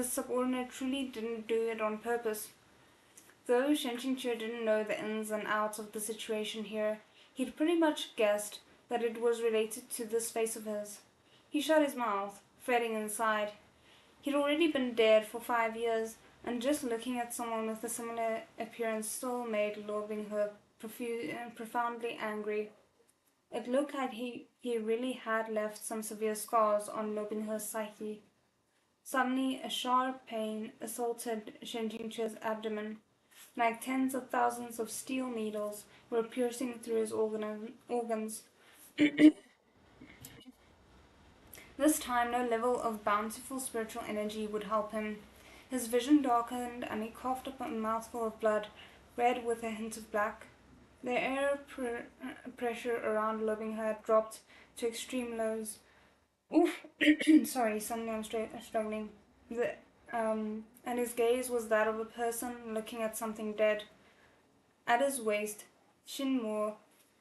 subordinate truly didn't do it on purpose. Though Shen Qingqi didn't know the ins and outs of the situation here, he'd pretty much guessed that it was related to this face of his. He shut his mouth, fretting inside. He'd already been dead for 5 years, and just looking at someone with a similar appearance still made Lobingher profoundly angry. It looked like he really had left some severe scars on Lobingher's psyche. Suddenly, a sharp pain assaulted Shen Qingqi's abdomen, like tens of thousands of steel needles were piercing through his organs. This time, no level of bountiful spiritual energy would help him. His vision darkened, and he coughed up a mouthful of blood, red with a hint of black. The air pressure around Lobingher had dropped to extreme lows. Oof! Sorry, suddenly I'm struggling. And his gaze was that of a person looking at something dead. At his waist, Shinmore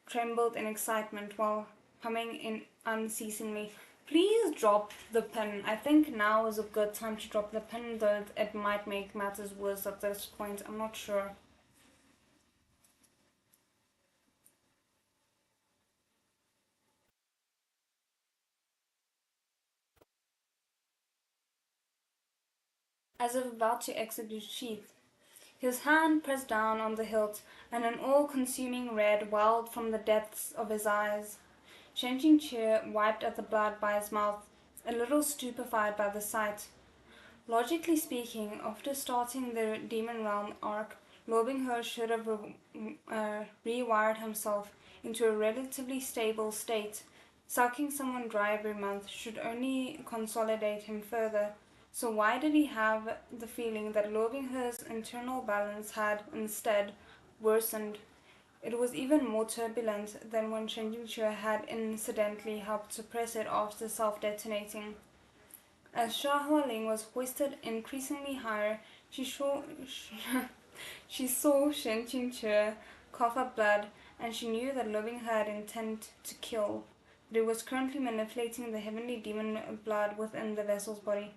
trembled in excitement while humming unceasingly. Please drop the pen. I think now is a good time to drop the pen, though it might make matters worse at this point. I'm not sure. As if about to exit his sheath. His hand pressed down on the hilt, and an all-consuming red welled from the depths of his eyes. Shen Qingqi wiped at the blood by his mouth, a little stupefied by the sight. Logically speaking, after starting the Demon Realm arc, Lobingher should have rewired himself into a relatively stable state. Sucking someone dry every month should only consolidate him further. So why did he have the feeling that Lobingher's internal balance had, instead, worsened? It was even more turbulent than when Shenjinxue had incidentally helped suppress it after self-detonating. As Xia Hualing was hoisted increasingly higher, she saw Shen Qingque cough up blood, and she knew that Lobing had intent to kill, but it was currently manipulating the heavenly demon blood within the vessel's body.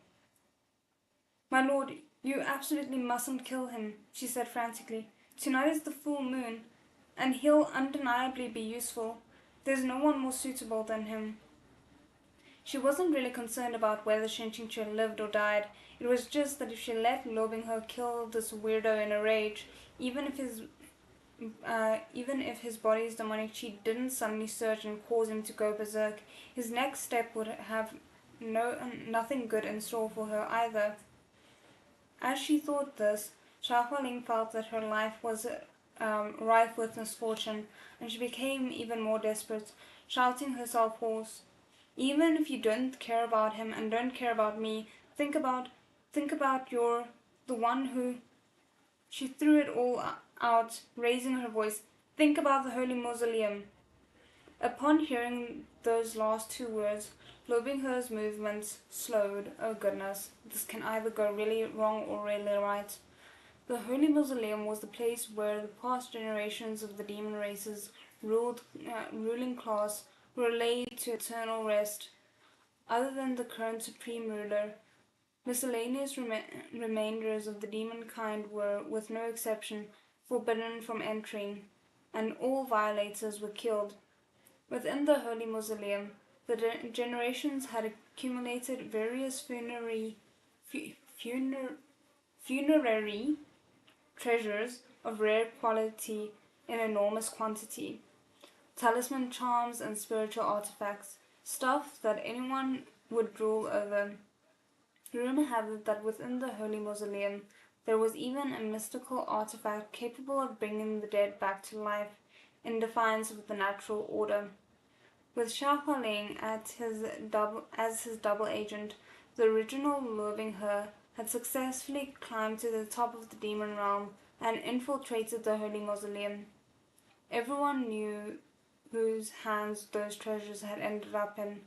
My lord, you absolutely mustn't kill him, she said frantically. Tonight is the full moon, and he'll undeniably be useful. There's no one more suitable than him. She wasn't really concerned about whether Shen Qingque lived or died. It was just that if she let Lobingher kill this weirdo in a rage, even if his even if his body's demonic chi didn't suddenly surge and cause him to go berserk, his next step would have nothing good in store for her either. As she thought this, Xiaohualing felt that her life was rife with misfortune, and she became even more desperate, shouting herself hoarse. Even if you don't care about him and don't care about me, think about the one who. She threw it all out, raising her voice. Think about the holy mausoleum. Upon hearing those last two words, Lobingher's movements slowed. Oh goodness, this can either go really wrong or really right. The Holy Mausoleum was the place where the past generations of the demon race's ruling class were laid to eternal rest. Other than the current supreme ruler, miscellaneous remainders of the demon kind were, with no exception, forbidden from entering, and all violators were killed. Within the Holy Mausoleum, the generations had accumulated various funerary treasures of rare quality in enormous quantity. Talisman charms and spiritual artifacts, stuff that anyone would drool over. Rumor had it that within the Holy Mausoleum there was even a mystical artifact capable of bringing the dead back to life, in defiance of the natural order. With Xiao Hualing as his double agent, the original Loving Her had successfully climbed to the top of the demon realm and infiltrated the Holy Mausoleum. Everyone knew whose hands those treasures had ended up in.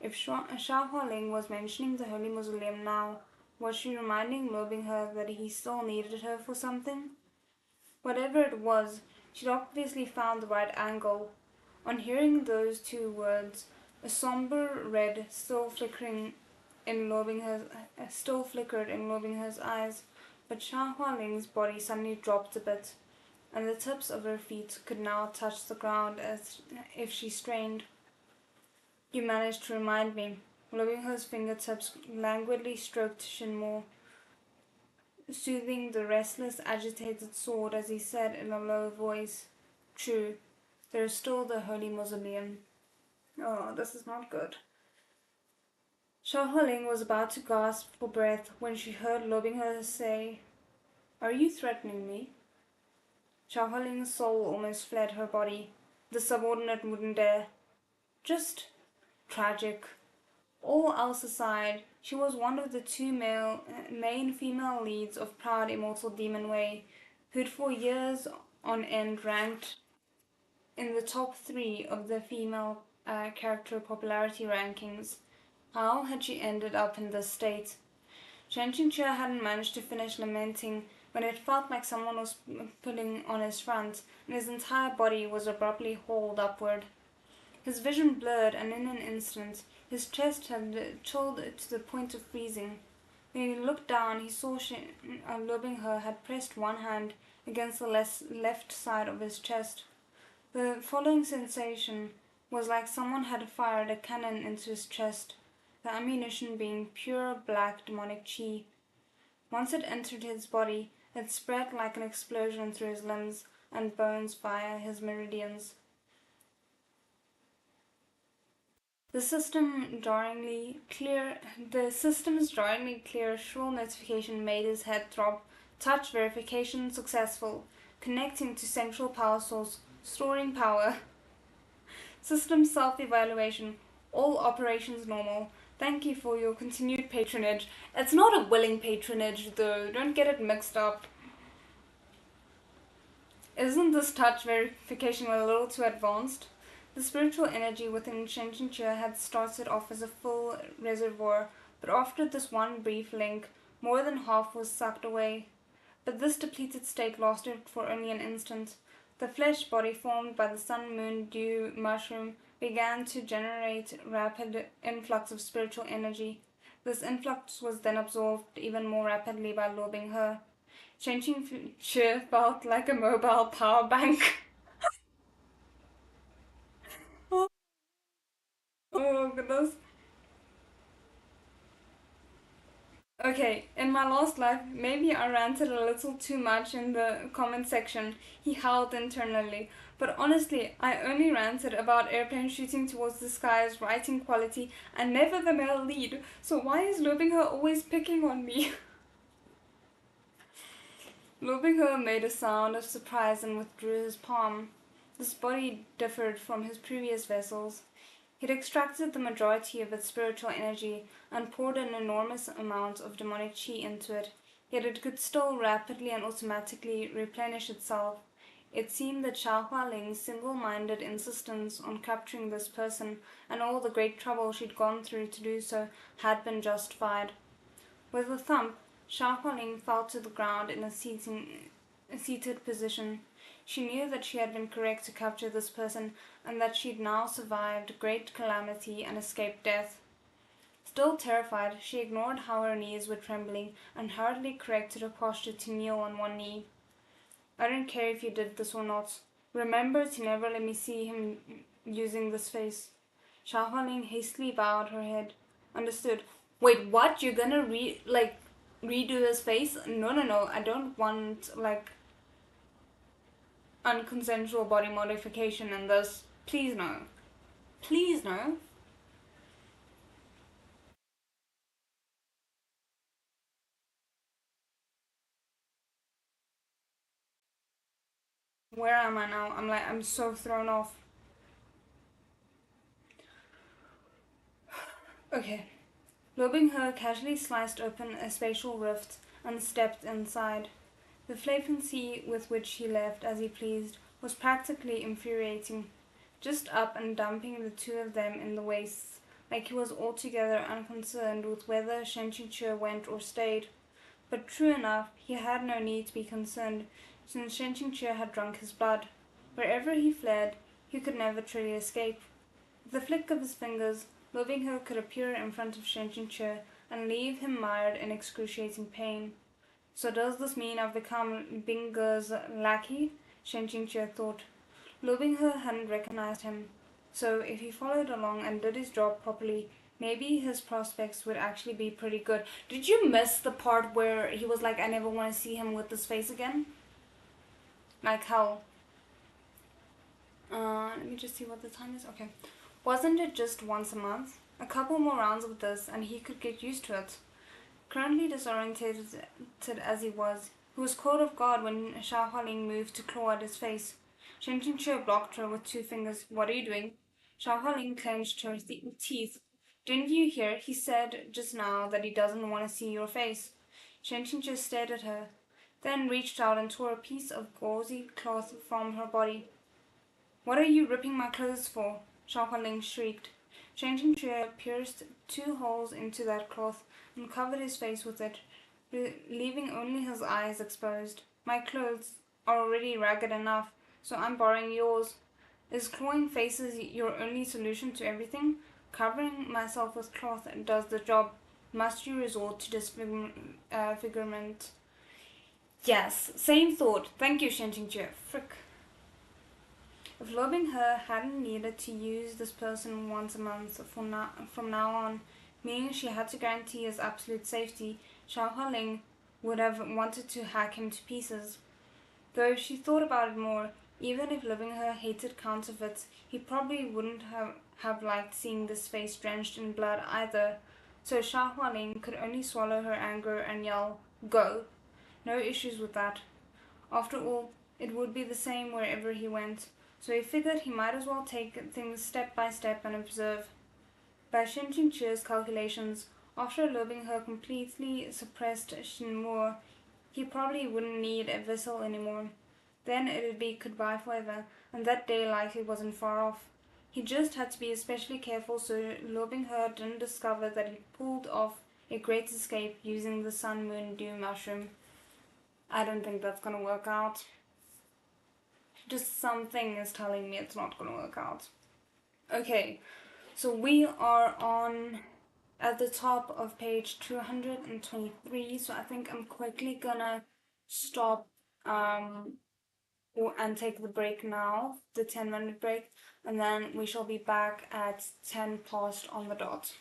If Xiao Hualing was mentioning the Holy Mausoleum now, was she reminding Loving Her that he still needed her for something? Whatever it was, she'd obviously found the right angle. On hearing those two words, a somber red still flickered in Lobingher's eyes, but Xiao Hualing's body suddenly dropped a bit, and the tips of her feet could now touch the ground as if she strained. You managed to remind me. Lobingher's fingertips languidly stroked Shinmore, soothing the restless, agitated sword as he said in a low voice, "True, there is still the Holy Mausoleum." Oh, this is not good. Xiaohualing was about to gasp for breath when she heard Lobingher say, "Are you threatening me?" Xiaohualing's soul almost fled her body. The subordinate wouldn't dare. Just tragic. All else aside, she was one of the two main female leads of Proud Immortal Demon Way, who'd for years on end ranked in the top 3 of the female character popularity rankings. How had she ended up in this state? Chen Qingque hadn't managed to finish lamenting when it felt like someone was pulling on his front, and his entire body was abruptly hauled upward. His vision blurred, and in an instant his chest had chilled to the point of freezing. When he looked down, he saw Lobingher had pressed one hand against the left side of his chest. The following sensation was like someone had fired a cannon into his chest, the ammunition being pure black demonic chi. Once it entered his body, it spread like an explosion through his limbs and bones via his meridians. The system's jarringly clear shrill notification made his head throb. Touch verification successful. Connecting to central power source. Storing power. System self-evaluation. All operations normal. Thank you for your continued patronage. It's not a willing patronage though, don't get it mixed up. Isn't this touch verification a little too advanced? The spiritual energy within Shen Qingque had started off as a full reservoir, but after this one brief link, more than half was sucked away. But this depleted state lasted for only an instant. The flesh body formed by the sun-moon dew mushroom began to generate rapid influx of spiritual energy. This influx was then absorbed even more rapidly by Lobingher. Shen Qingque felt like a mobile power bank. Oh goodness. Okay, in my last life, maybe I ranted a little too much in the comment section. He howled internally. But honestly, I only ranted about airplanes shooting towards the skies, writing quality, and never the male lead. So why is Lobingher always picking on me? Lobingher made a sound of surprise and withdrew his palm. This body differed from his previous vessels. He'd extracted the majority of its spiritual energy and poured an enormous amount of demonic chi into it, yet it could still rapidly and automatically replenish itself. It seemed that Xiao Hualing's single-minded insistence on capturing this person and all the great trouble she'd gone through to do so had been justified. With a thump, Xiao Hualing fell to the ground in a seated position. She knew that she had been correct to capture this person and that she'd now survived great calamity and escaped death. Still terrified, she ignored how her knees were trembling and hurriedly corrected her posture to kneel on one knee. I don't care if you did this or not. Remember to never let me see him using this face. Xiao Hualing hastily bowed her head. Understood. Wait, what? You're gonna redo his face? No. I don't want unconsensual body modification in this. Please no. Please no. Where am I now? I'm so thrown off. Okay. Lobing casually sliced open a spatial rift and stepped inside. The flippancy with which he left as he pleased was practically infuriating, just up and dumping the two of them in the wastes, like he was altogether unconcerned with whether Shenqingque went or stayed. But true enough, he had no need to be concerned, since Shenqingque had drunk his blood. Wherever he fled, he could never truly escape. With a flick of his fingers, Lobingho could appear in front of Shenqingque and leave him mired in excruciating pain. So does this mean I've become Binger's lackey? Shen Qingque thought. Lu Binghe hadn't recognized him, so if he followed along and did his job properly, maybe his prospects would actually be pretty good. Did you miss the part where he was like, I never want to see him with this face again? Like how? Let me just see what the time is. Okay. Wasn't it just once a month? A couple more rounds of this and he could get used to it. Currently disorientated as he was caught off guard when Xiao Hualing moved to claw at his face. Shen Qingque blocked her with two fingers. What are you doing? Xiao Hualing clenched her teeth. Didn't you hear? He said just now that he doesn't want to see your face. Shen Qingque stared at her, then reached out and tore a piece of gauzy cloth from her body. What are you ripping my clothes for? Xiao Hualing shrieked. Shen Qingque pierced two holes into that cloth and covered his face with it, leaving only his eyes exposed. My clothes are already ragged enough, so I'm borrowing yours. Is clawing faces your only solution to everything? Covering myself with cloth does the job. Must you resort to disfigurement? Yes, same thought. Thank you, Shen Qingque. Frick. If loving her hadn't needed to use this person once a month from now on, meaning she had to guarantee his absolute safety, Xiao Hualing would have wanted to hack him to pieces. Though if she thought about it more, even if living her hated counterfeits, he probably wouldn't have liked seeing this face drenched in blood either. So Xiao Hualing could only swallow her anger and yell, Go! No issues with that. After all, it would be the same wherever he went, so he figured he might as well take things step by step and observe. By Shen Qingque's calculations, after eloping her completely suppressed Shinmore, he probably wouldn't need a vessel anymore. Then it'd be goodbye forever, and that day likely wasn't far off. He just had to be especially careful so Lobing Her didn't discover that he pulled off a great escape using the Sun Moon Dew mushroom. I don't think that's gonna work out. Just something is telling me it's not gonna work out. Okay, so we are on at the top of page 223, so I think I'm quickly gonna stop and take the break now, the 10-minute break, and then we shall be back at 10 past on the dot.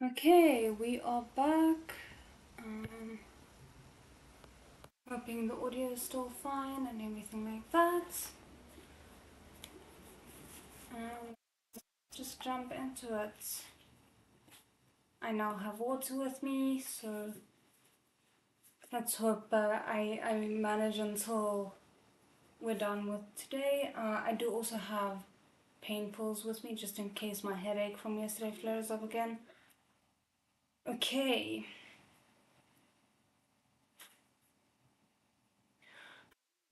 Okay, we are back. Hoping the audio is still fine and everything like that. Just jump into it. I now have water with me, so let's hope I manage until we're done with today. I do also have pain pills with me just in case my headache from yesterday flares up again. Okay.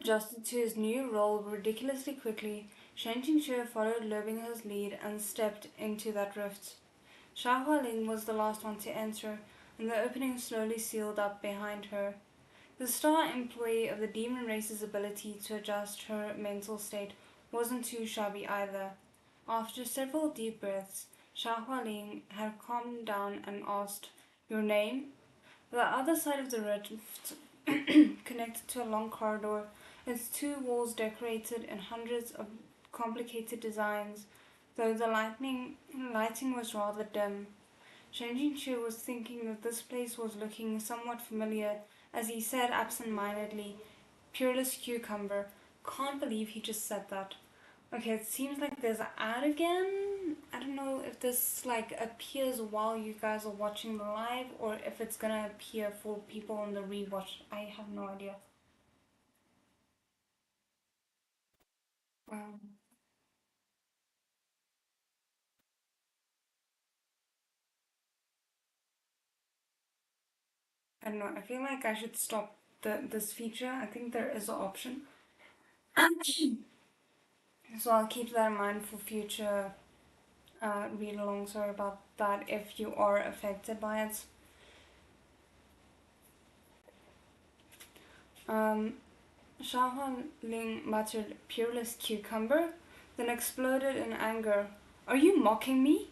Adjusted to his new role ridiculously quickly, Shen Qingxue followed Liu Binghe's lead and stepped into that rift. Xia Hualing was the last one to enter, and the opening slowly sealed up behind her. The star employee of the demon race's ability to adjust her mental state wasn't too shabby either. After several deep breaths, Xia Hualing had calmed down and asked, "Your name?" The other side of the rift connected to a long corridor, its two walls decorated in hundreds of complicated designs, though the lighting was rather dim. Shen Jingqiu was thinking that this place was looking somewhat familiar as he said absent-mindedly, "Peerless cucumber." Can't believe he just said that. Okay, it seems like there's an ad again. I don't know if this like appears while you guys are watching the live or if it's gonna appear for people on the rewatch. I have no idea. Um, I don't know. I feel like I should stop this feature. I think there is an option. So I'll keep that in mind for future read-along. Sorry about that if you are affected by it. Um, Xiaohuan Ling muttered, "Peerless cucumber," then exploded in anger. "Are you mocking me?"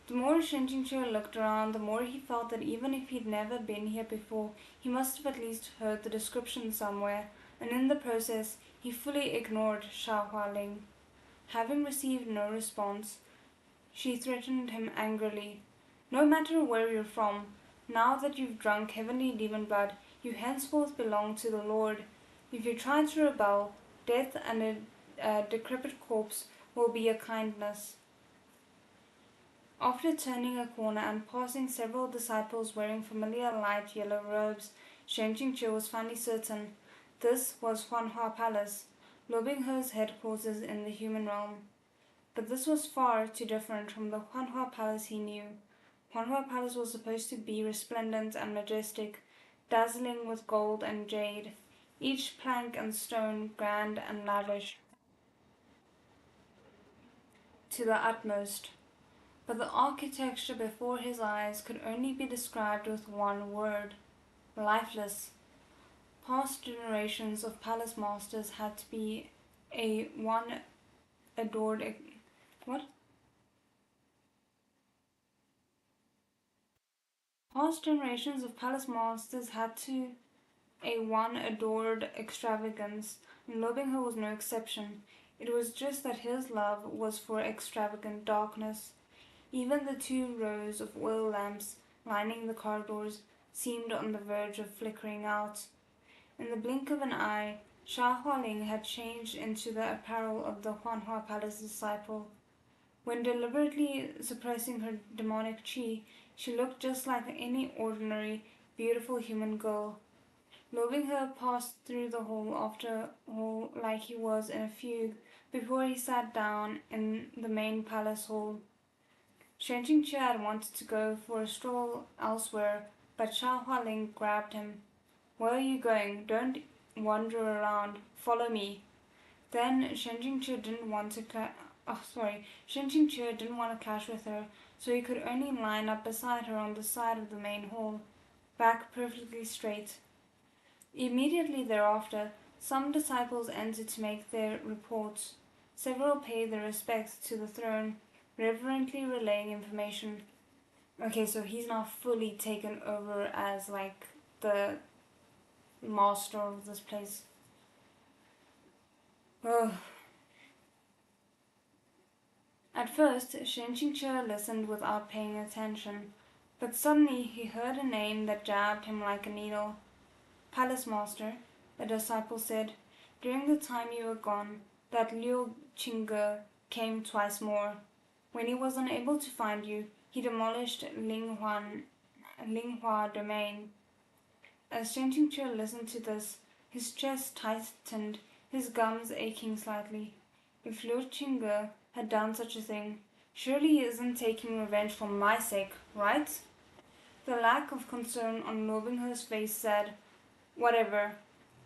The more Shen Jingqiu looked around, the more he felt that even if he'd never been here before, he must have at least heard the description somewhere, and in the process, he fully ignored Xiaohua Ling. Having received no response, she threatened him angrily. "No matter where you're from, now that you've drunk heavenly demon blood, you henceforth belong to the Lord. If you try to rebel, death and a decrepit corpse will be a kindness." After turning a corner and passing several disciples wearing familiar light yellow robes, Shen Jingqiu was finally certain. This was Huanhua Palace, Luo Binghe's headquarters in the human realm. But this was far too different from the Huanhua Palace he knew. Huanhua Palace was supposed to be resplendent and majestic, dazzling with gold and jade, each plank and stone grand and lavish to the utmost. But the architecture before his eyes could only be described with one word: lifeless. Past generations of palace masters had to be a one adored what? Past generations of palace masters had to a one adored extravagance, and loving her was no exception. It was just that his love was for extravagant darkness. Even the 2 rows of oil lamps lining the corridors seemed on the verge of flickering out. In the blink of an eye, Xia Hualing had changed into the apparel of the Huanhua Palace disciple. When deliberately suppressing her demonic qi, she looked just like any ordinary, beautiful human girl. Loving her passed through the hall after hall like he was in a fugue before he sat down in the main palace hall. Shen Jingqiu had wanted to go for a stroll elsewhere, but Xia Hualing grabbed him. "Where are you going? Don't wander around. Follow me." Then Shen Jingqiu didn't want to clash with her, so he could only line up beside her on the side of the main hall, back perfectly straight. Immediately thereafter, some disciples entered to make their reports. Several paid their respects to the throne, reverently relaying information. Okay, so he's now fully taken over as like the master of this place. Ugh. At first, Shen Qingqiu listened without paying attention, But suddenly he heard a name that jabbed him like a needle. Palace Master, the disciple said, during the time you were gone, that Liu Qingge came twice more. When he was unable to find you, he demolished Linghua domain. As Chen Qingque listened to this, his chest tightened, his gums aching slightly. If Liu Qingge had done such a thing, surely he isn't taking revenge for my sake, right? The lack of concern on Luo Binghe's face said, whatever.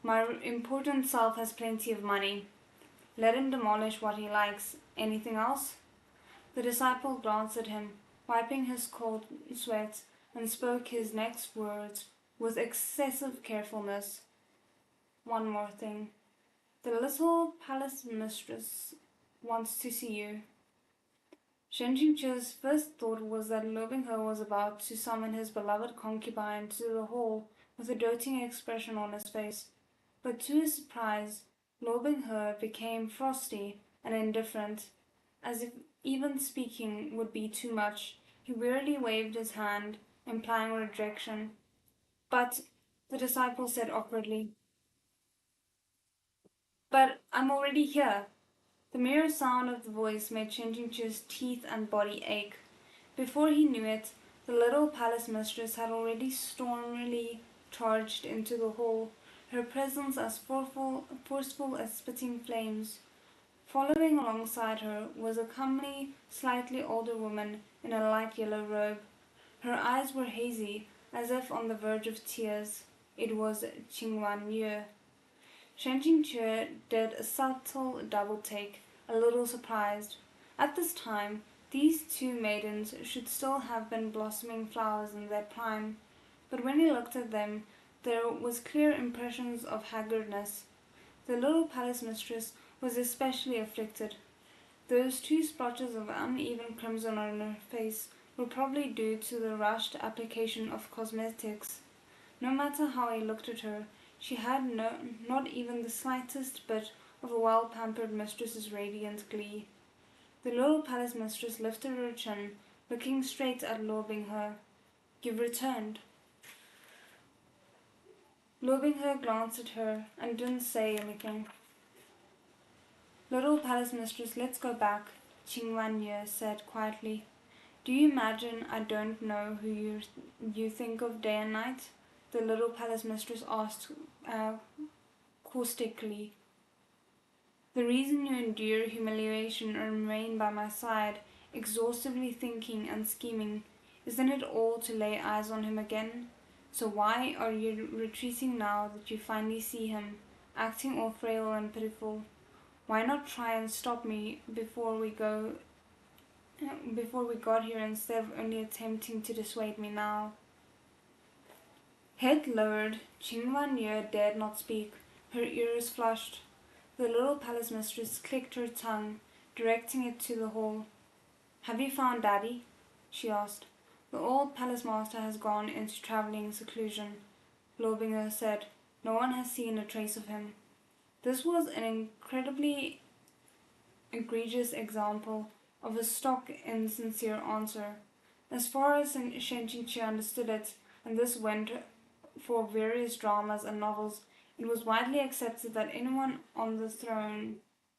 My important self has plenty of money. Let him demolish what he likes. Anything else? The disciple glanced at him, wiping his cold sweat, and spoke his next words with excessive carefulness. One more thing. The little palace mistress wants to see you. Shen Qingque's first thought was that Luo Binghe was about to summon his beloved concubine to the hall with a doting expression on his face. But to his surprise, Luo Binghe became frosty and indifferent, as if even speaking would be too much. He wearily waved his hand, implying rejection. But, the disciple said awkwardly, but I'm already here. The mere sound of the voice made Chen Qingque's teeth and body ache. Before he knew it, the little palace mistress had already stormily charged into the hall, her presence as forceful as spitting flames. Following alongside her was a comely, slightly older woman in a light yellow robe. Her eyes were hazy, as if on the verge of tears. It was Qingwan Yue. Shen Qingque did a subtle double-take, a little surprised. At this time, these two maidens should still have been blossoming flowers in their prime, but when he looked at them, there was clear impressions of haggardness. The little palace mistress was especially afflicted. Those two splotches of uneven crimson on her face were probably due to the rushed application of cosmetics. No matter how he looked at her, she had not even the slightest bit of a well-pampered mistress's radiant glee. The little palace mistress lifted her chin, looking straight at Luo Binghe. You've returned. Luo Binghe glanced at her and didn't say anything. Little palace mistress, let's go back, Qingwan Ye said quietly. Do you imagine I don't know who you think of day and night? The little palace mistress asked caustically. The reason you endure humiliation and remain by my side, exhaustively thinking and scheming, isn't it all to lay eyes on him again? So why are you retreating now that you finally see him, acting all frail and pitiful? Why not try and stop me before we got here instead of only attempting to dissuade me now? Head lowered, Qingwan Ye dared not speak. Her ears flushed. The little palace mistress clicked her tongue, directing it to the hall. Have you found Daddy? She asked. The old palace master has gone into travelling seclusion, Luo Binghe said. No one has seen a trace of him. This was an incredibly egregious example of a stock insincere answer. As far as Shen Qingque understood it, and this went for various dramas and novels, it was widely accepted that anyone on the throne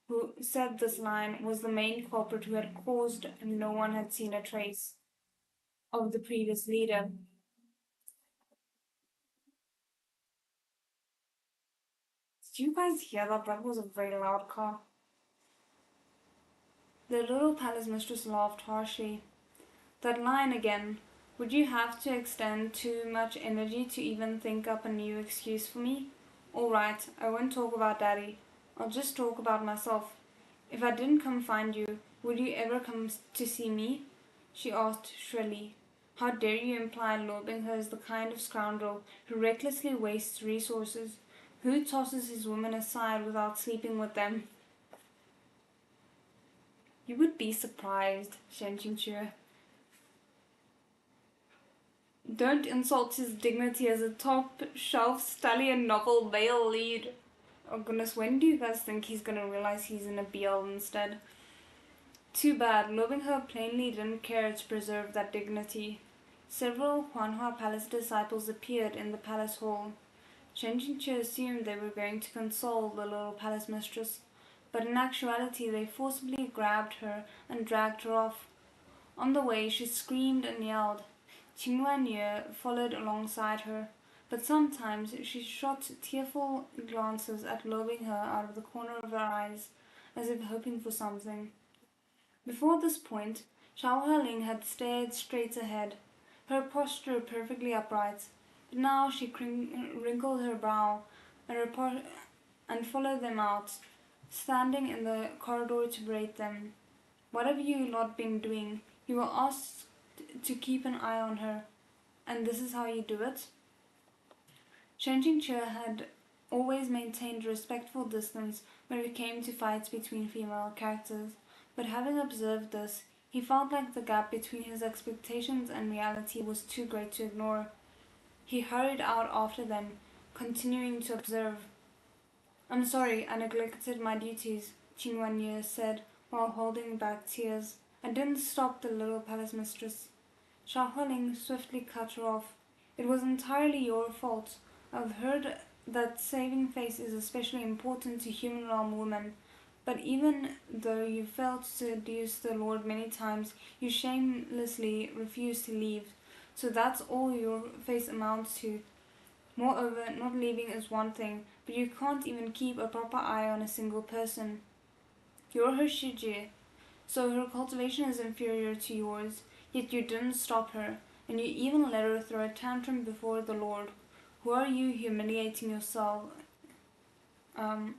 who said this line was the main culprit who had caused and no one had seen a trace of the previous leader. Did you guys hear that? That was a very loud car. The little palace mistress laughed harshly. That line again. Would you have to extend too much energy to even think up a new excuse for me? All right, I won't talk about Daddy. I'll just talk about myself. If I didn't come find you, would you ever come to see me? She asked shrilly. How dare you imply Luo Binghe is the kind of scoundrel who recklessly wastes resources, who tosses his women aside without sleeping with them? You would be surprised, Shen Qingque. Don't insult his dignity as a top-shelf stallion novel male lead. Oh goodness, when do you guys think he's gonna realize he's in a BL instead? Too bad, Luo Binghe plainly didn't care to preserve that dignity. several Huanhua Palace disciples appeared in the palace hall. Shen Jingqi assumed they were going to console the little palace mistress, but in actuality they forcibly grabbed her and dragged her off. On the way she screamed and yelled. Qing Wanyu followed alongside her, but sometimes she shot tearful glances at lobing her out of the corner of her eyes, as if hoping for something. Before this point, Xiao Hualing had stared straight ahead, her posture perfectly upright, but now she wrinkled her brow and followed them out, standing in the corridor to berate them. "What have you lot been doing? You were asked to keep an eye on her, and this is how you do it?" Shen Jingqi had always maintained a respectful distance when it came to fights between female characters, but having observed this, he felt like the gap between his expectations and reality was too great to ignore. He hurried out after them, continuing to observe. "I'm sorry, I neglected my duties," Qing Wanyu said, while holding back tears. "I didn't stop the little palace mistress." Xiao Hualing swiftly cut her off. "It was entirely your fault. I've heard that saving face is especially important to human realm women, but even though you failed to seduce the Lord many times, you shamelessly refused to leave. So that's all your face amounts to. Moreover, not leaving is one thing, but you can't even keep a proper eye on a single person. You're her Shiji, so her cultivation is inferior to yours, yet you didn't stop her, and you even let her throw a tantrum before the Lord. Who are you humiliating yourself and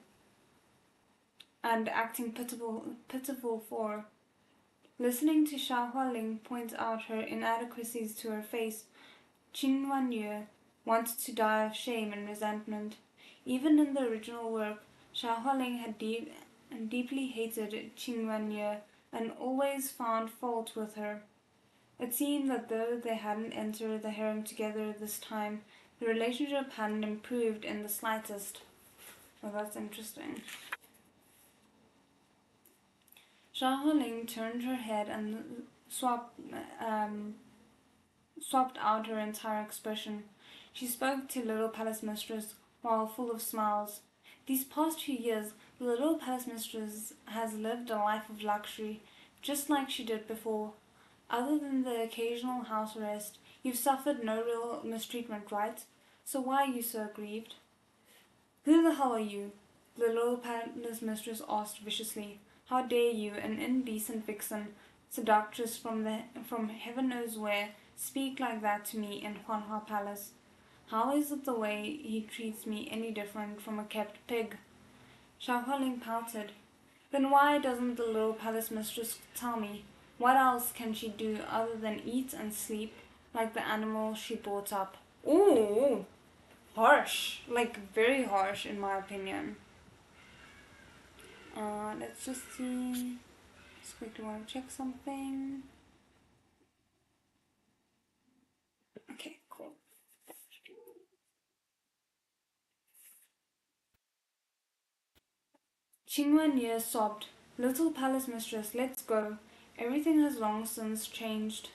acting pitiful for?" Listening to Xiao Hualing point out her inadequacies to her face, Qing Wanyu wanted to die of shame and resentment. Even in the original work, Xiao Hualing had deeply hated Qing Wanyu and always found fault with her. It seemed that though they hadn't entered the harem together this time, the relationship hadn't improved in the slightest. Well, that's interesting. Xiao Hualing turned her head and swapped out her entire expression. She spoke to little palace mistress while full of smiles. "These past few years, the little palace mistress has lived a life of luxury, just like she did before. Other than the occasional house arrest, you've suffered no real mistreatment, right? So why are you so grieved?" "Who the hell are you?" the little palace mistress asked viciously. "How dare you, an indecent vixen, seductress from heaven knows where, speak like that to me in Huanhua Palace? How is it the way he treats me any different from a kept pig?" Xiao Hualing pouted. "Then why doesn't the little palace mistress tell me? What else can she do other than eat and sleep like the animal she brought up?" Ooh, harsh. Like, very harsh in my opinion. Let's just see. Just quickly want to check something. Okay, cool. Qing Wanyu sobbed. "Little palace mistress, let's go. Everything has long since changed."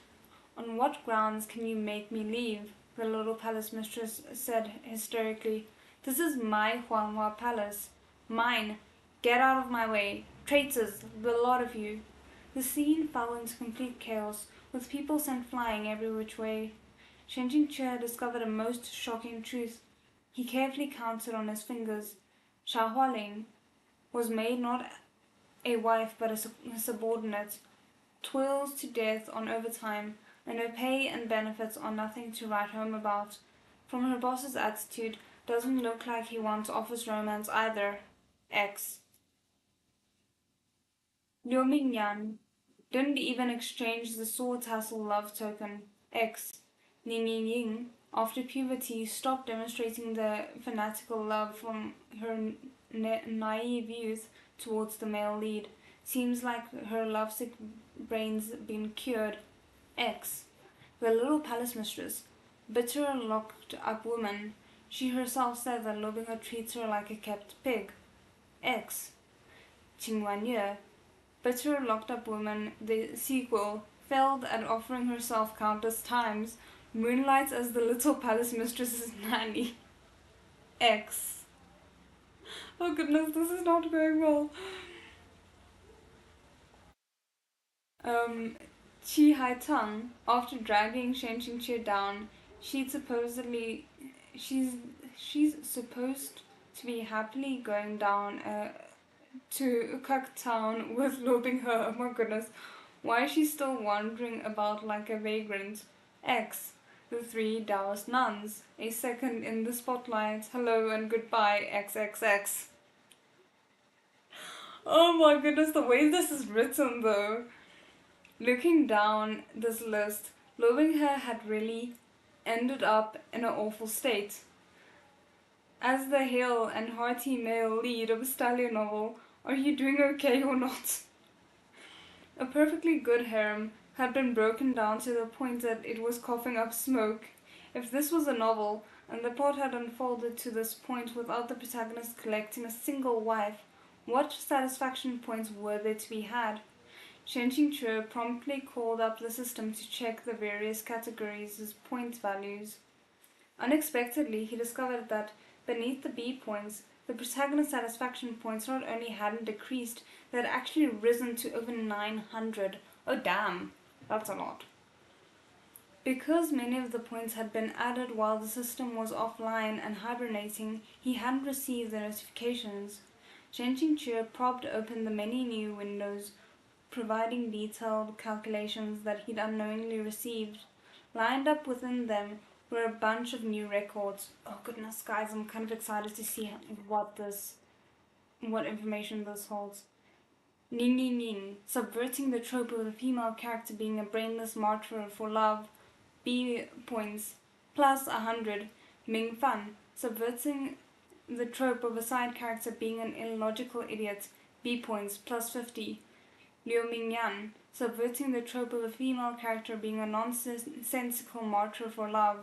"On what grounds can you make me leave?" the little palace mistress said hysterically. "This is my Huanhua Palace. Mine. Get out of my way. Traitors, the lot of you." The scene fell into complete chaos, with people sent flying every which way. Shen Jingqi discovered a most shocking truth. He carefully counted on his fingers. Xiao Hualing was made not a wife but a subordinate, toils to death on overtime, and her pay and benefits are nothing to write home about. From her boss's attitude, doesn't look like he wants office romance either. X. Liu Mingyan didn't even exchange the sword tassel love token. X. Ning Ying, after puberty, stopped demonstrating the fanatical love from her naive youth towards the male lead. Seems like her lovesick brain's been cured. X. The little palace mistress, bitter locked-up woman. She herself said that loving her treats her like a kept pig. X. Qing Wanyu, bitter locked-up woman, the sequel, failed at offering herself countless times, moonlights as the little palace mistress's nanny. X. Oh goodness, this is not going well. Chi Hai Tong, after dragging Shen Qingqie down, she's supposedly she's supposed to be happily going down to Kuk Town with Lo Binghe. Oh my goodness, why is she still wandering about like a vagrant? X. The three Taoist nuns. A second in the spotlight. Hello and goodbye, XXX. Oh my goodness, the way this is written though. Looking down this list, Lo Binghe had really ended up in an awful state. As the hale and hearty male lead of a stallion novel, are you doing okay or not? A perfectly good harem had been broken down to the point that it was coughing up smoke. If this was a novel, and the plot had unfolded to this point without the protagonist collecting a single wife, what satisfaction points were there to be had? Shen Qingque promptly called up the system to check the various categories' point values. Unexpectedly, he discovered that beneath the B points, the protagonist's satisfaction points not only hadn't decreased, they had actually risen to over 900. Oh damn, that's a lot. Because many of the points had been added while the system was offline and hibernating, he hadn't received the notifications. Shen Qingque propped open the many new windows, providing detailed calculations that he'd unknowingly received. Lined up within them were a bunch of new records. Oh goodness, guys, I'm kind of excited to see what information this holds. Ning Ning Ning, subverting the trope of the female character being a brainless martyr for love. B points, plus 100. Ming Fan, subverting the trope of a side character being an illogical idiot. B points, plus 50. Liu Mingyan, subverting the trope of a female character being a nonsensical martyr for love.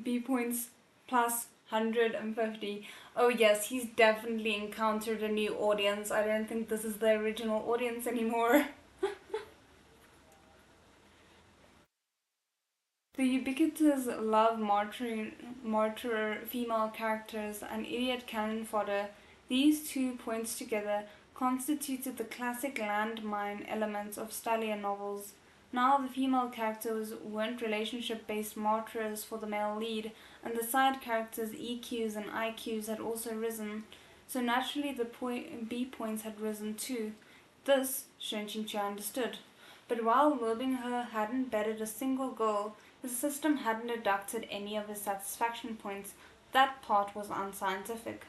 B points, plus 150. Oh yes, he's definitely encountered a new audience. I don't think this is the original audience anymore. The ubiquitous love martyr female characters and idiot cannon fodder, these 2 points together constituted the classic landmine elements of stallion novels. Now the female characters weren't relationship-based martyrs for the male lead, and the side characters' EQs and IQs had also risen, so naturally the B points had risen too. This Shen Qingque understood. But while Lo Binghe hadn't betted a single goal, the system hadn't deducted any of his satisfaction points. That part was unscientific.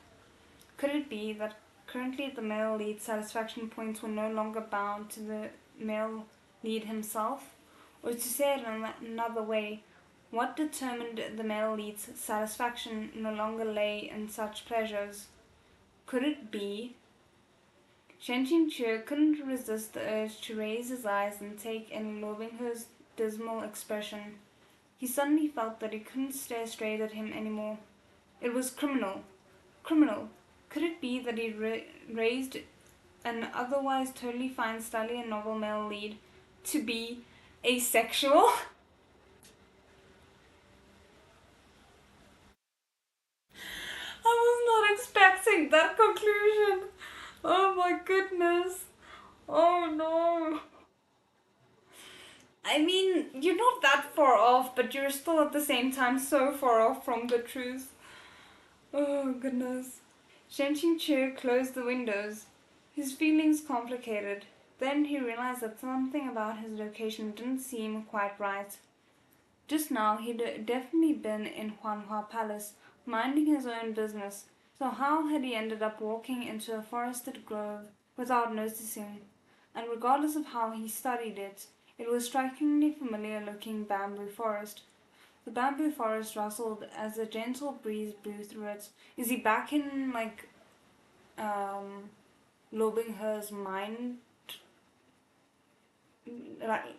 Could it be that currently the male lead's satisfaction points were no longer bound to the male lead himself? Or to say it another way, what determined the male lead's satisfaction no longer lay in such pleasures? Could it be? Shen Qingque couldn't resist the urge to raise his eyes and take in Lo Binghe's dismal expression. He suddenly felt that he couldn't stare straight at him anymore. It was criminal. Criminal. Could it be that he'd raised an otherwise totally fine stallion novel male lead to be asexual? I was not expecting that conclusion. Oh my goodness. Oh no. I mean, you're not that far off, but you're still at the same time so far off from the truth. Oh goodness. Shen Qingque closed the windows, his feelings complicated. Then he realized that something about his location didn't seem quite right. Just now he'd definitely been in Huanhua Palace, minding his own business, so how had he ended up walking into a forested grove without noticing? And regardless of how he studied it, it was strikingly familiar-looking bamboo forest. The bamboo forest rustled as a gentle breeze blew through it. Is he back in, like, Lo Binghe's mind?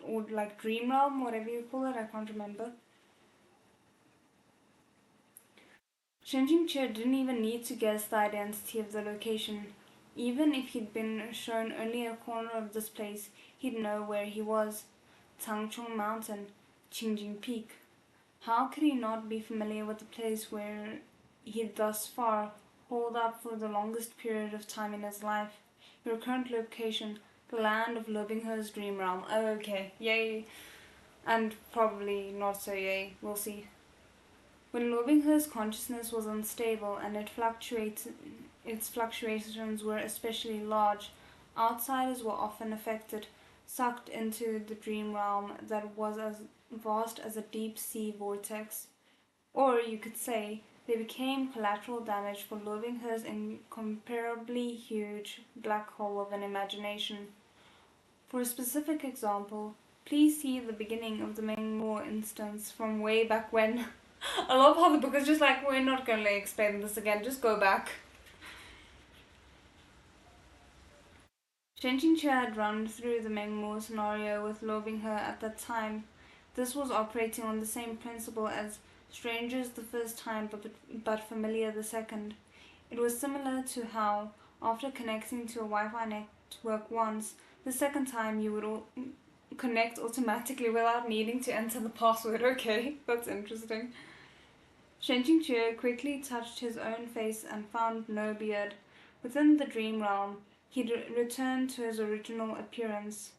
Or, like, dream realm, whatever you call it, I can't remember. Shen Qingque didn't even need to guess the identity of the location. Even if he'd been shown only a corner of this place, he'd know where he was. Tangchong Mountain, Qingjing Peak. How could he not be familiar with the place where he'd thus far holed up for the longest period of time in his life? Your current location, the land of Lobingher's dream realm. Oh, okay, yay. And probably not so yay, we'll see. When Lobingher's consciousness was unstable and its fluctuations were especially large, outsiders were often affected, sucked into the dream realm that was as vast as a deep sea vortex. Or you could say they became collateral damage for Lobingher's incomparably huge black hole of an imagination. For a specific example, please see the beginning of the Mengmo instance from way back when. I love how the book is just like, we're not going to explain this again, just go back. Shen Qingque had run through the Mengmo scenario with Lobingher at that time. This was operating on the same principle as strangers the first time but familiar the second. It was similar to how, after connecting to a Wi-Fi network once, the second time you would connect automatically without needing to enter the password. Okay, that's interesting. Shen Qingque quickly touched his own face and found no beard. Within the dream realm, he returned to his original appearance,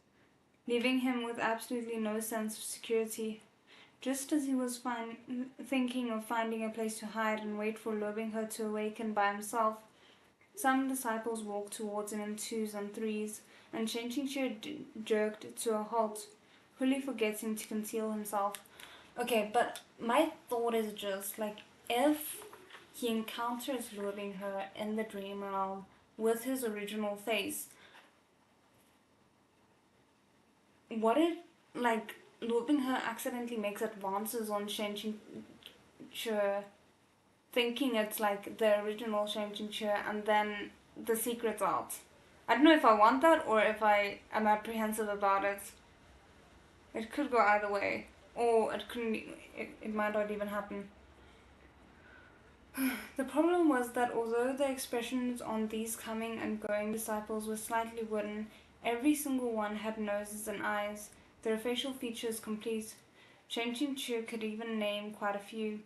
leaving him with absolutely no sense of security. Just as he was thinking of finding a place to hide and wait for Lobingher to awaken by himself, some disciples walked towards him in twos and threes, and Shen Qingque jerked to a halt, fully forgetting to conceal himself. Okay, but my thought is just like, if he encounters Lobingher in the dream realm with his original face, what if, like, Lobingher accidentally makes advances on Shen Qingque, thinking it's like the original Shen Qingque, and then the secret's out? I don't know if I want that or if I am apprehensive about it. It could go either way, or it might not even happen. The problem was that although the expressions on these coming and going disciples were slightly wooden, every single one had noses and eyes, their facial features complete. Shen Qingque could even name quite a few.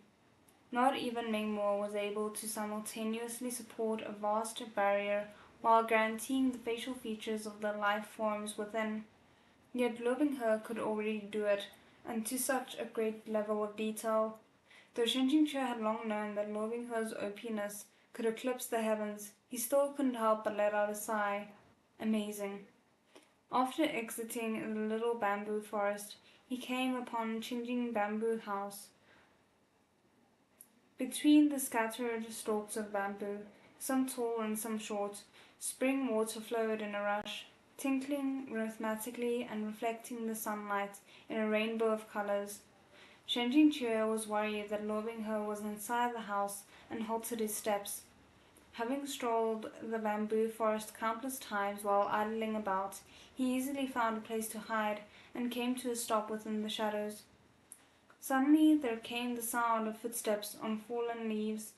Not even Mengmo was able to simultaneously support a vast barrier while guaranteeing the facial features of the life forms within. Yet Lobingher could already do it, and to such a great level of detail. Though Shen Qingque had long known that Lobingher's OP-ness could eclipse the heavens, he still couldn't help but let out a sigh. Amazing. After exiting the little bamboo forest, he came upon Qingjing Bamboo House. Between the scattered stalks of bamboo, some tall and some short, spring water flowed in a rush, tinkling rhythmically and reflecting the sunlight in a rainbow of colors. Shen Qingque was worried that Lobingher was inside the house and halted his steps. Having strolled the bamboo forest countless times while idling about, he easily found a place to hide and came to a stop within the shadows. Suddenly there came the sound of footsteps on fallen leaves,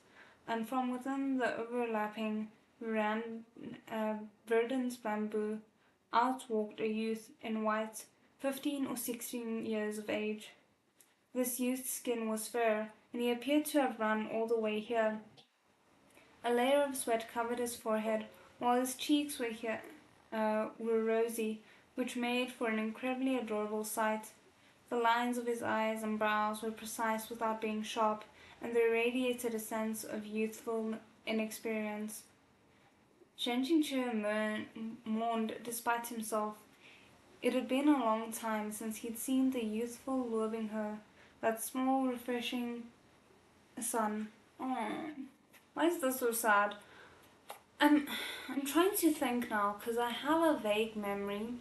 and from within the overlapping verdant bamboo, out walked a youth in white, 15 or 16 years of age. This youth's skin was fair, and he appeared to have run all the way here. A layer of sweat covered his forehead, while his cheeks were rosy, which made for an incredibly adorable sight. The lines of his eyes and brows were precise without being sharp, and they radiated a sense of youthful inexperience. Shen Qingque mourned despite himself. It had been a long time since he'd seen the youthful Lobingher, that small, refreshing sun. Oh, why is this so sad? I'm trying to think now, because I have a vague memory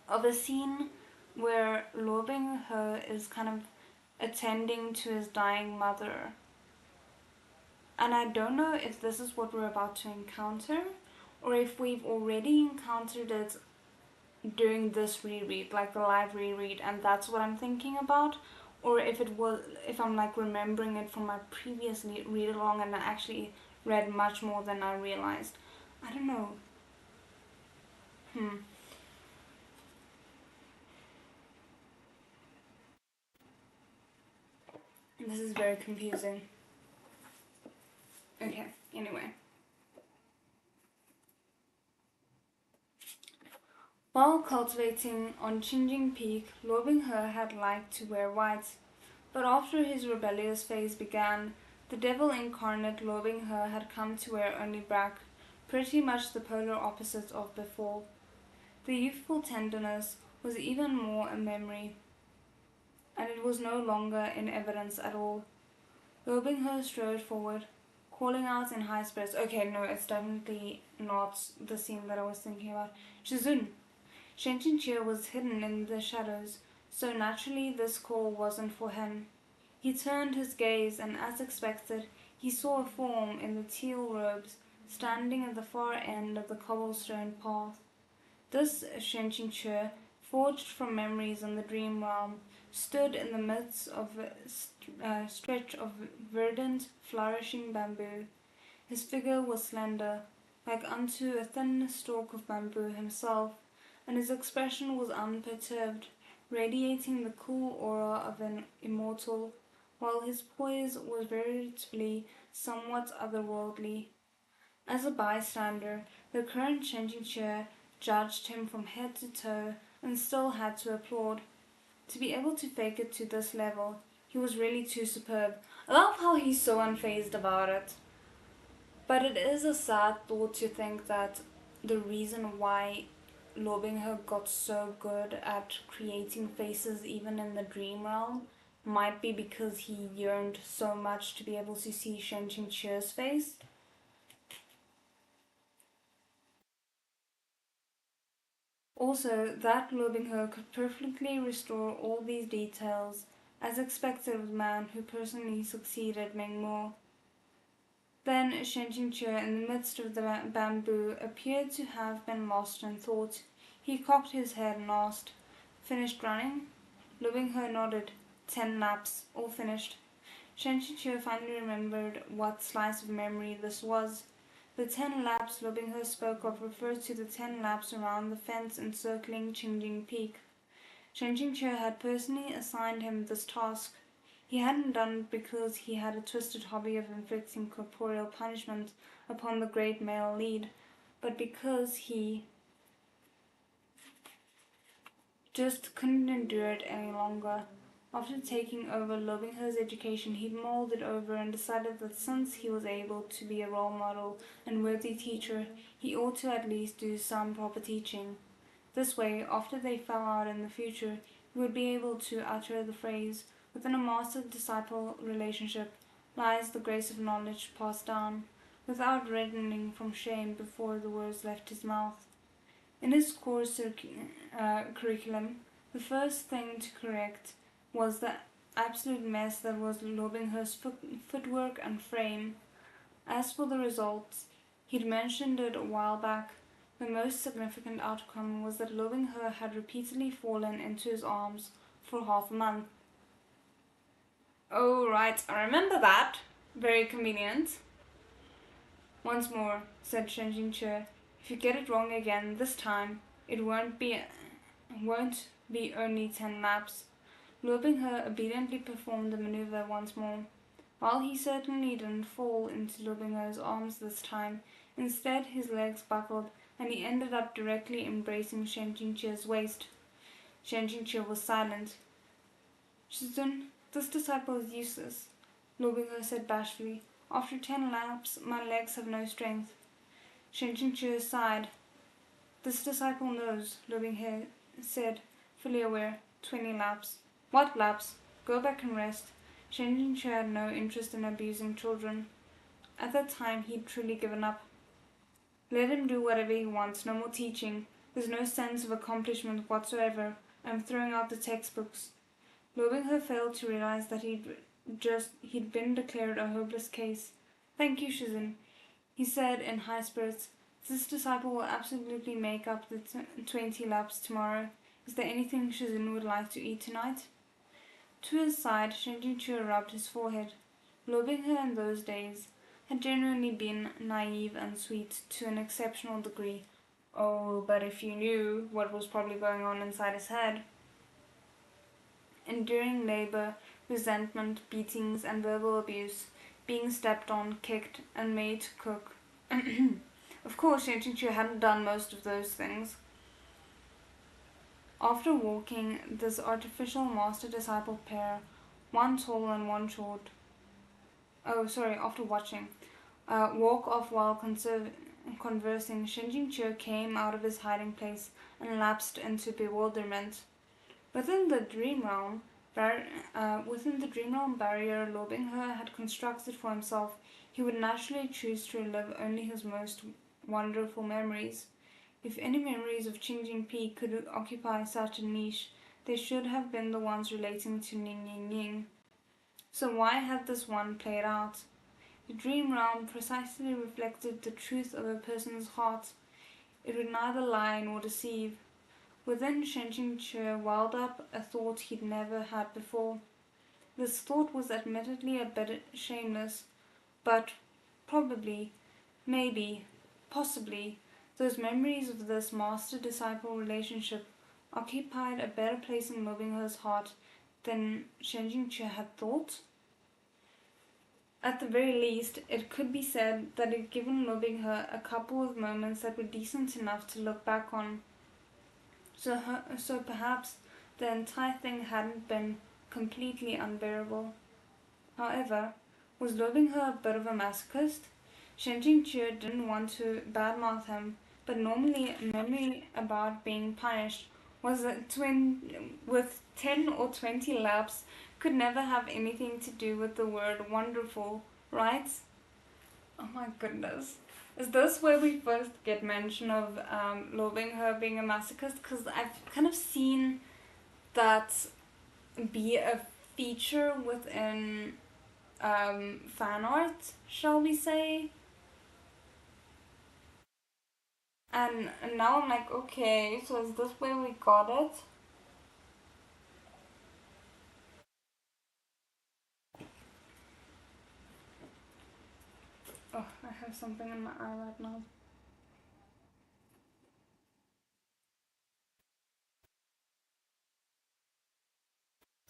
of a scene where Lobingher is kind of attending to his dying mother. And I don't know if this is what we're about to encounter, or if we've already encountered it during this reread, like the live reread, and that's what I'm thinking about, or if I'm like remembering it from my previous read along and I actually read much more than I realized. I don't know. This is very confusing. Okay, anyway. While cultivating on Xinjing Peak, Luo Binghe had liked to wear white, but after his rebellious phase began, the devil incarnate Luo Binghe had come to wear only black, pretty much the polar opposite of before. The youthful tenderness was even more a memory, and it was no longer in evidence at all. Luo Binghe strode forward, calling out in high spirits. Okay, no, it's definitely not the scene that I was thinking about. Shizun! Shen Qingqi was hidden in the shadows, so naturally this call wasn't for him. He turned his gaze, and as expected, he saw a form in the teal robes standing at the far end of the cobblestone path. This Shen Qingqi, forged from memories in the dream realm, stood in the midst of a stretch of verdant, flourishing bamboo. His figure was slender, like unto a thin stalk of bamboo himself, and his expression was unperturbed, radiating the cool aura of an immortal, while his poise was veritably somewhat otherworldly. As a bystander, the current Shen Qingqi judged him from head to toe and still had to applaud. To be able to fake it to this level, he was really too superb. I love how he's so unfazed about it. But it is a sad thought to think that the reason why Luo Binghe got so good at creating faces even in the dream realm might be because he yearned so much to be able to see Shen Qingqi's face. Also, that Luo Binghe could perfectly restore all these details, as expected of the man who personally succeeded Meng Mo. Then Shen Qingqi, in the midst of the bamboo, appeared to have been lost in thought. He cocked his head and asked, "Finished running?" Luo Binghe nodded. 10 laps, all finished. Shen Qingqi finally remembered what slice of memory this was. The 10 laps Luo Binghe spoke of referred to the 10 laps around the fence encircling Qingjing Peak. Shen Qingqi had personally assigned him this task. He hadn't done it because he had a twisted hobby of inflicting corporeal punishment upon the great male lead, but because he just couldn't endure it any longer. After taking over Luo Binghe's education, he'd mulled it over and decided that since he was able to be a role model and worthy teacher, he ought to at least do some proper teaching. This way, after they fell out in the future, he would be able to utter the phrase, "Within a master-disciple relationship lies the grace of knowledge passed down," without reddening from shame before the words left his mouth. In his course curriculum, the first thing to correct was the absolute mess that was Luo Binghe's footwork and frame. As for the results, he'd mentioned it a while back. The most significant outcome was that Luo Binghe had repeatedly fallen into his arms for half a month. "Oh, right, I remember that. Very convenient." "Once more," said Shen Qingqi, "if you get it wrong again this time, it won't be only 10 laps." Luo Binghe obediently performed the maneuver once more. While he certainly didn't fall into Luo Binghe's arms this time, instead his legs buckled and he ended up directly embracing Shen Qingqi's waist. Shen Qingqi was silent. "Shizun, this disciple is useless," Luo Binghe said bashfully. "After 10 laps, my legs have no strength." Shen Qingqi sighed. "This disciple knows," Luo Binghe said, fully aware. 20 laps. "What laps? Go back and rest." Shen Qingqi had no interest in abusing children. At that time, he'd truly given up. "Let him do whatever he wants, no more teaching. There's no sense of accomplishment whatsoever. I'm throwing out the textbooks." Luo Binghe failed to realize that he'd been declared a hopeless case. "Thank you, Shizun," he said in high spirits. "This disciple will absolutely make up the 20 laps tomorrow. Is there anything Shizun would like to eat tonight?" To his side, Shen Qingqi rubbed his forehead. Luo Binghe in those days had genuinely been naive and sweet to an exceptional degree. Oh, but if you knew what was probably going on inside his head. enduring labor, resentment, beatings, and verbal abuse, being stepped on, kicked, and made to cook. Of course, Xiang hadn't done most of those things. After walking this artificial master-disciple pair, one tall and one short, after watching, walk off while conversing, Xiang came out of his hiding place and lapsed into bewilderment. Within the dream realm barrier Luo Binghe had constructed for himself, he would naturally choose to relive only his most wonderful memories. If any memories of Qingjing could occupy such a niche, they should have been the ones relating to Ning Ying Ying. So why had this one played out? The dream realm precisely reflected the truth of a person's heart. It would neither lie nor deceive. Within Xiang welled up a thought he'd never had before. This thought was admittedly a bit shameless, but probably, maybe, possibly, those memories of this master-disciple relationship occupied a better place in Luo Binghe's heart than Xiang had thought. At the very least, it could be said that it had given Luo Binghe a couple of moments that were decent enough to look back on. So perhaps the entire thing hadn't been completely unbearable. However, was Luo Binghe a bit of a masochist? Xiang didn't want to badmouth him, but normally a memory about being punished was that with 10 or 20 laps could never have anything to do with the word wonderful, right? Oh my goodness. Is this where we first get mention of Luo Binghe being a masochist? Because I've kind of seen that be a feature within fan art, shall we say? And now I'm like, okay, so is this where we got it? Oh, I have something in my eye right now.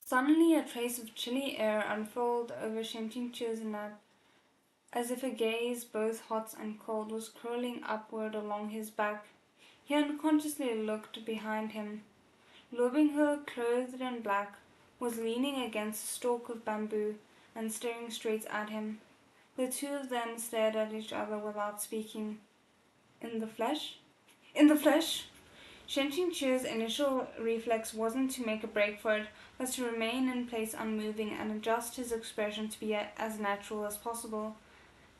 Suddenly a trace of chilly air unfurled over Shenqingqi's neck, as if a gaze both hot and cold was curling upward along his back. He unconsciously looked behind him. Luo Binghe, clothed in black, was leaning against a stalk of bamboo and staring straight at him. The two of them stared at each other without speaking. In the flesh? In the flesh? Shenqingqi's initial reflex wasn't to make a break for it, but to remain in place unmoving and adjust his expression to be as natural as possible.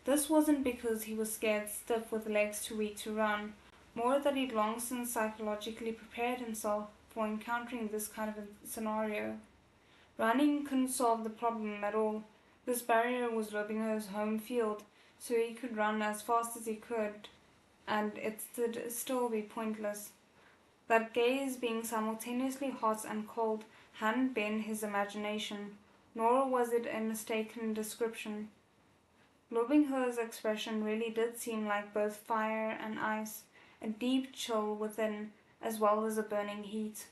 This wasn't because he was scared stiff with legs too weak to run, more that he'd long since psychologically prepared himself for encountering this kind of a scenario. Running couldn't solve the problem at all. This barrier was Luo Binghe's home field, so he could run as fast as he could, and it'd still be pointless. That gaze being simultaneously hot and cold hadn't been his imagination, nor was it a mistaken description. Luo Binghe's expression really did seem like both fire and ice, a deep chill within, as well as a burning heat.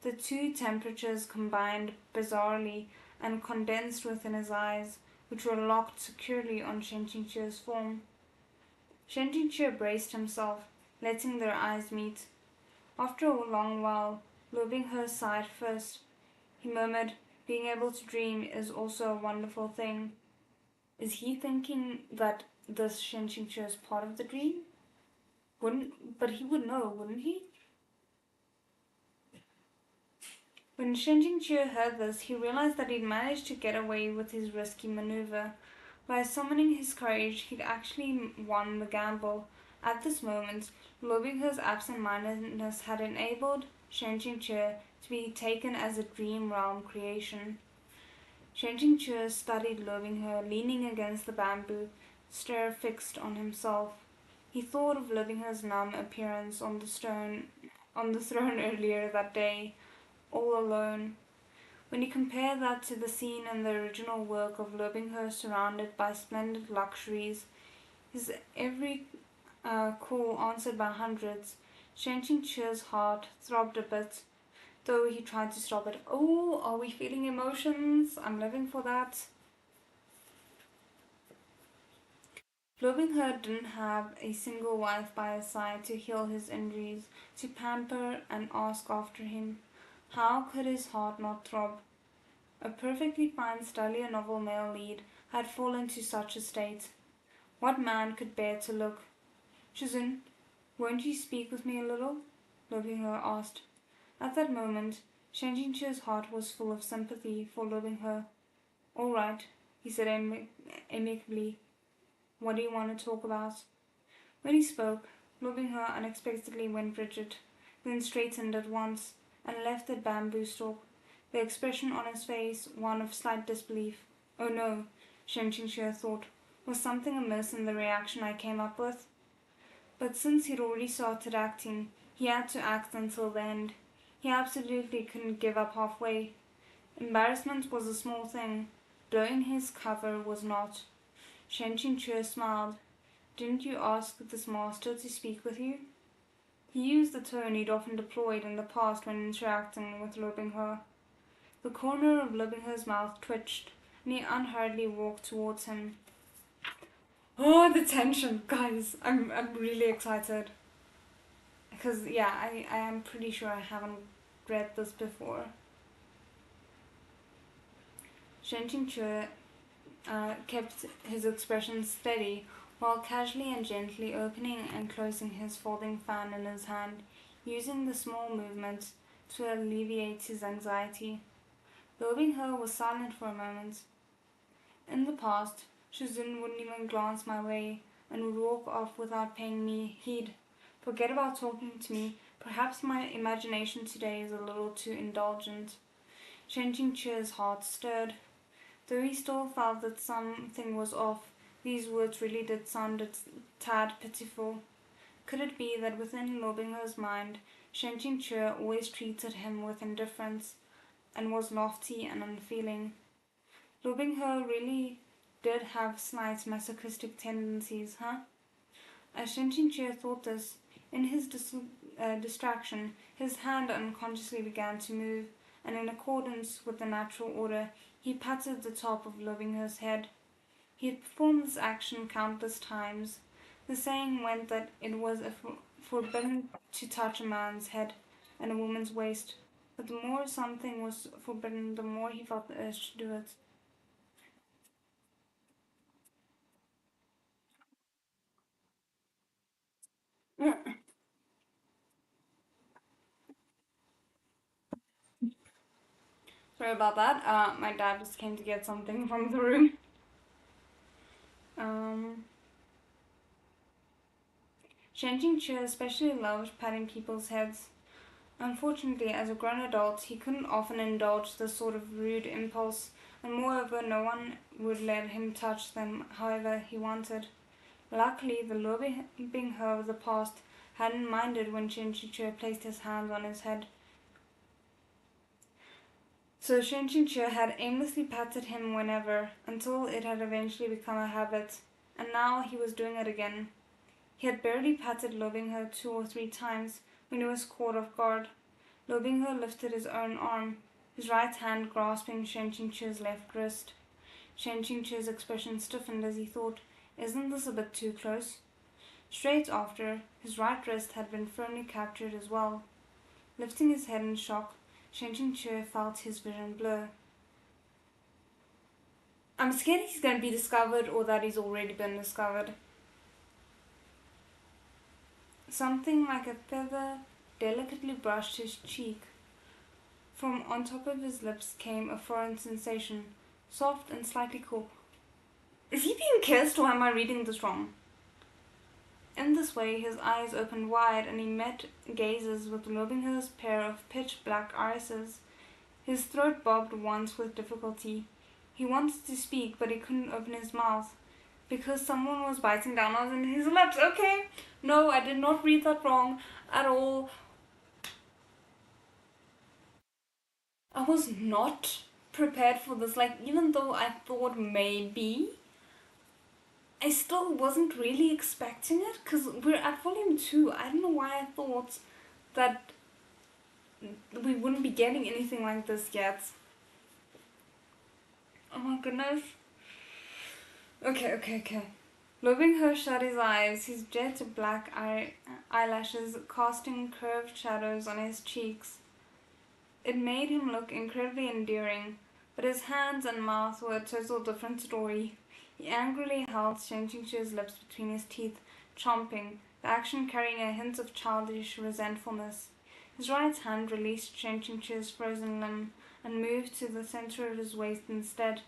The two temperatures combined bizarrely and condensed within his eyes, which were locked securely on Shenqingqi's form. Shenqingqi braced himself, letting their eyes meet. After a long while, Luo Binghe sighed first. He murmured, "Being able to dream is also a wonderful thing." Is he thinking that this Shenqingqi is part of the dream? But he would know, wouldn't he? When Shenqingqi heard this, he realized that he'd managed to get away with his risky maneuver. By summoning his courage, he'd actually won the gamble. At this moment, Luo Binghe's absent-mindedness had enabled Shenqingqi to be taken as a dream realm creation. Shenqingqi studied Luo Binghe leaning against the bamboo, stare fixed on himself. He thought of Luo Binghe's numb appearance on the throne earlier that day, all alone. When you compare that to the scene in the original work of Luo Binghe surrounded by splendid luxuries, his every call answered by hundreds, Shenqingqi's heart throbbed a bit. though he tried to stop it. Oh, are we feeling emotions? I'm living for that. Loving her didn't have a single wife by his side to heal his injuries, to pamper and ask after him. How could his heart not throb? A perfectly fine stallion novel male lead had fallen to such a state. What man could bear to look? Shizun, won't you speak with me a little? Loving her asked. At that moment, Shenjinchu's heart was full of sympathy for Loving her. All right, he said amicably. What do you want to talk about? When he spoke, Loving her unexpectedly went rigid, then straightened at once, and left the bamboo stalk, the expression on his face one of slight disbelief. Oh no, Shen Qingxue thought. Was something amiss in the reaction I came up with? But since he'd already started acting, he had to act until the end. He absolutely couldn't give up halfway. Embarrassment was a small thing. Blowing his cover was not. Shen Qingxue smiled. Didn't you ask this master to speak with you? He used the tone he'd often deployed in the past when interacting with Lu Binghe. The corner of Lu Binghe's mouth twitched, and he unhurriedly walked towards him. Oh, the tension, guys! I'm really excited. Because, yeah, I am pretty sure I haven't read this before. Shen Qingxue kept his expression steady while casually and gently opening and closing his folding fan in his hand, using the small movements to alleviate his anxiety. Lu Binghe was silent for a moment. In the past, Shizun wouldn't even glance my way and would walk off without paying me heed. Forget about talking to me. Perhaps my imagination today is a little too indulgent. Shen Qingque's heart stirred. Though he still felt that something was off, these words really did sound a tad pitiful. Could it be that within Lu Binghe's mind, Shen Qingque always treated him with indifference, and was lofty and unfeeling? Lu Binghe really did have slight masochistic tendencies, huh? As Shen Qingque thought this, in his distraction, his hand unconsciously began to move, and in accordance with the natural order, he patted the top of Lu Binghe's head. He had performed this action countless times. The saying went that it was forbidden to touch a man's head and a woman's waist, but the more something was forbidden, the more he felt the urge to do it. Sorry about that. My dad just came to get something from the room. Um, Shen Qingque especially loved patting people's heads. Unfortunately, as a grown adult, he couldn't often indulge this sort of rude impulse, and moreover, no one would let him touch them however he wanted. Luckily, the Lu Binghe of the past hadn't minded when Shen Qingque placed his hands on his head. So Shen Qingque had aimlessly patted him whenever, until it had eventually become a habit, and now he was doing it again. He had barely patted Lu Binghe 2 or 3 times when he was caught off guard. Lu Binghe lifted his own arm, his right hand grasping Shen Qingque's left wrist. Shen Qingque's expression stiffened as he thought, isn't this a bit too close? Straight after, his right wrist had been firmly captured as well. Lifting his head in shock, Shen Qingque felt his vision blur. I'm scared he's going to be discovered or that he's already been discovered. Something like a feather delicately brushed his cheek. From on top of his lips came a foreign sensation, soft and slightly cool. Is he being kissed or am I reading this wrong? In this way, his eyes opened wide and he met gazes with Lu Binghe's pair of pitch-black irises. His throat bobbed once with difficulty. He wanted to speak, but he couldn't open his mouth, because someone was biting down on his lips. Okay, no, I did not read that wrong at all. I was not prepared for this. Like, even though I thought maybe, I still wasn't really expecting it, because we're at volume 2. I don't know why I thought that we wouldn't be getting anything like this yet. Oh my goodness. Okay. Loving her shut his eyes, his jet black eyelashes casting curved shadows on his cheeks. It made him look incredibly endearing, but his hands and mouth were a total different story. He angrily held Shenjingchu's lips between his teeth, chomping, the action carrying a hint of childish resentfulness. His right hand released Shenjingchu's frozen limb and moved to the center of his waist instead,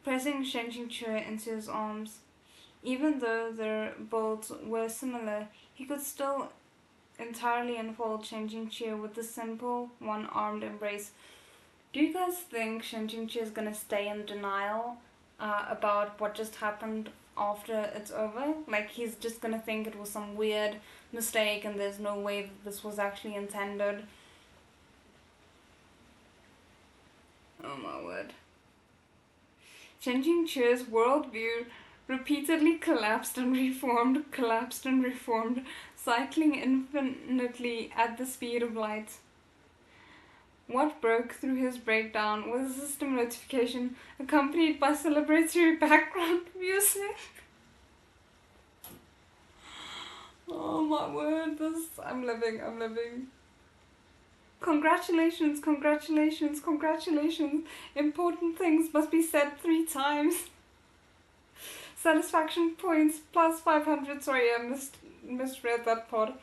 pressing Shenjingchu into his arms. Even though their builds were similar, he could still entirely unfold Shenjingchu with the simple, one-armed embrace. Do you guys think Shenjingchu is gonna stay in denial about what just happened after it's over? Like, he's just gonna think it was some weird mistake and there's no way that this was actually intended? Oh my word. Shenjingchu's worldview repeatedly collapsed and reformed, cycling infinitely at the speed of light. What broke through his breakdown was a system notification accompanied by celebratory background music. Oh my word, I'm living. Congratulations. Important things must be said 3 times. Satisfaction points plus 500. Sorry, I misread that part.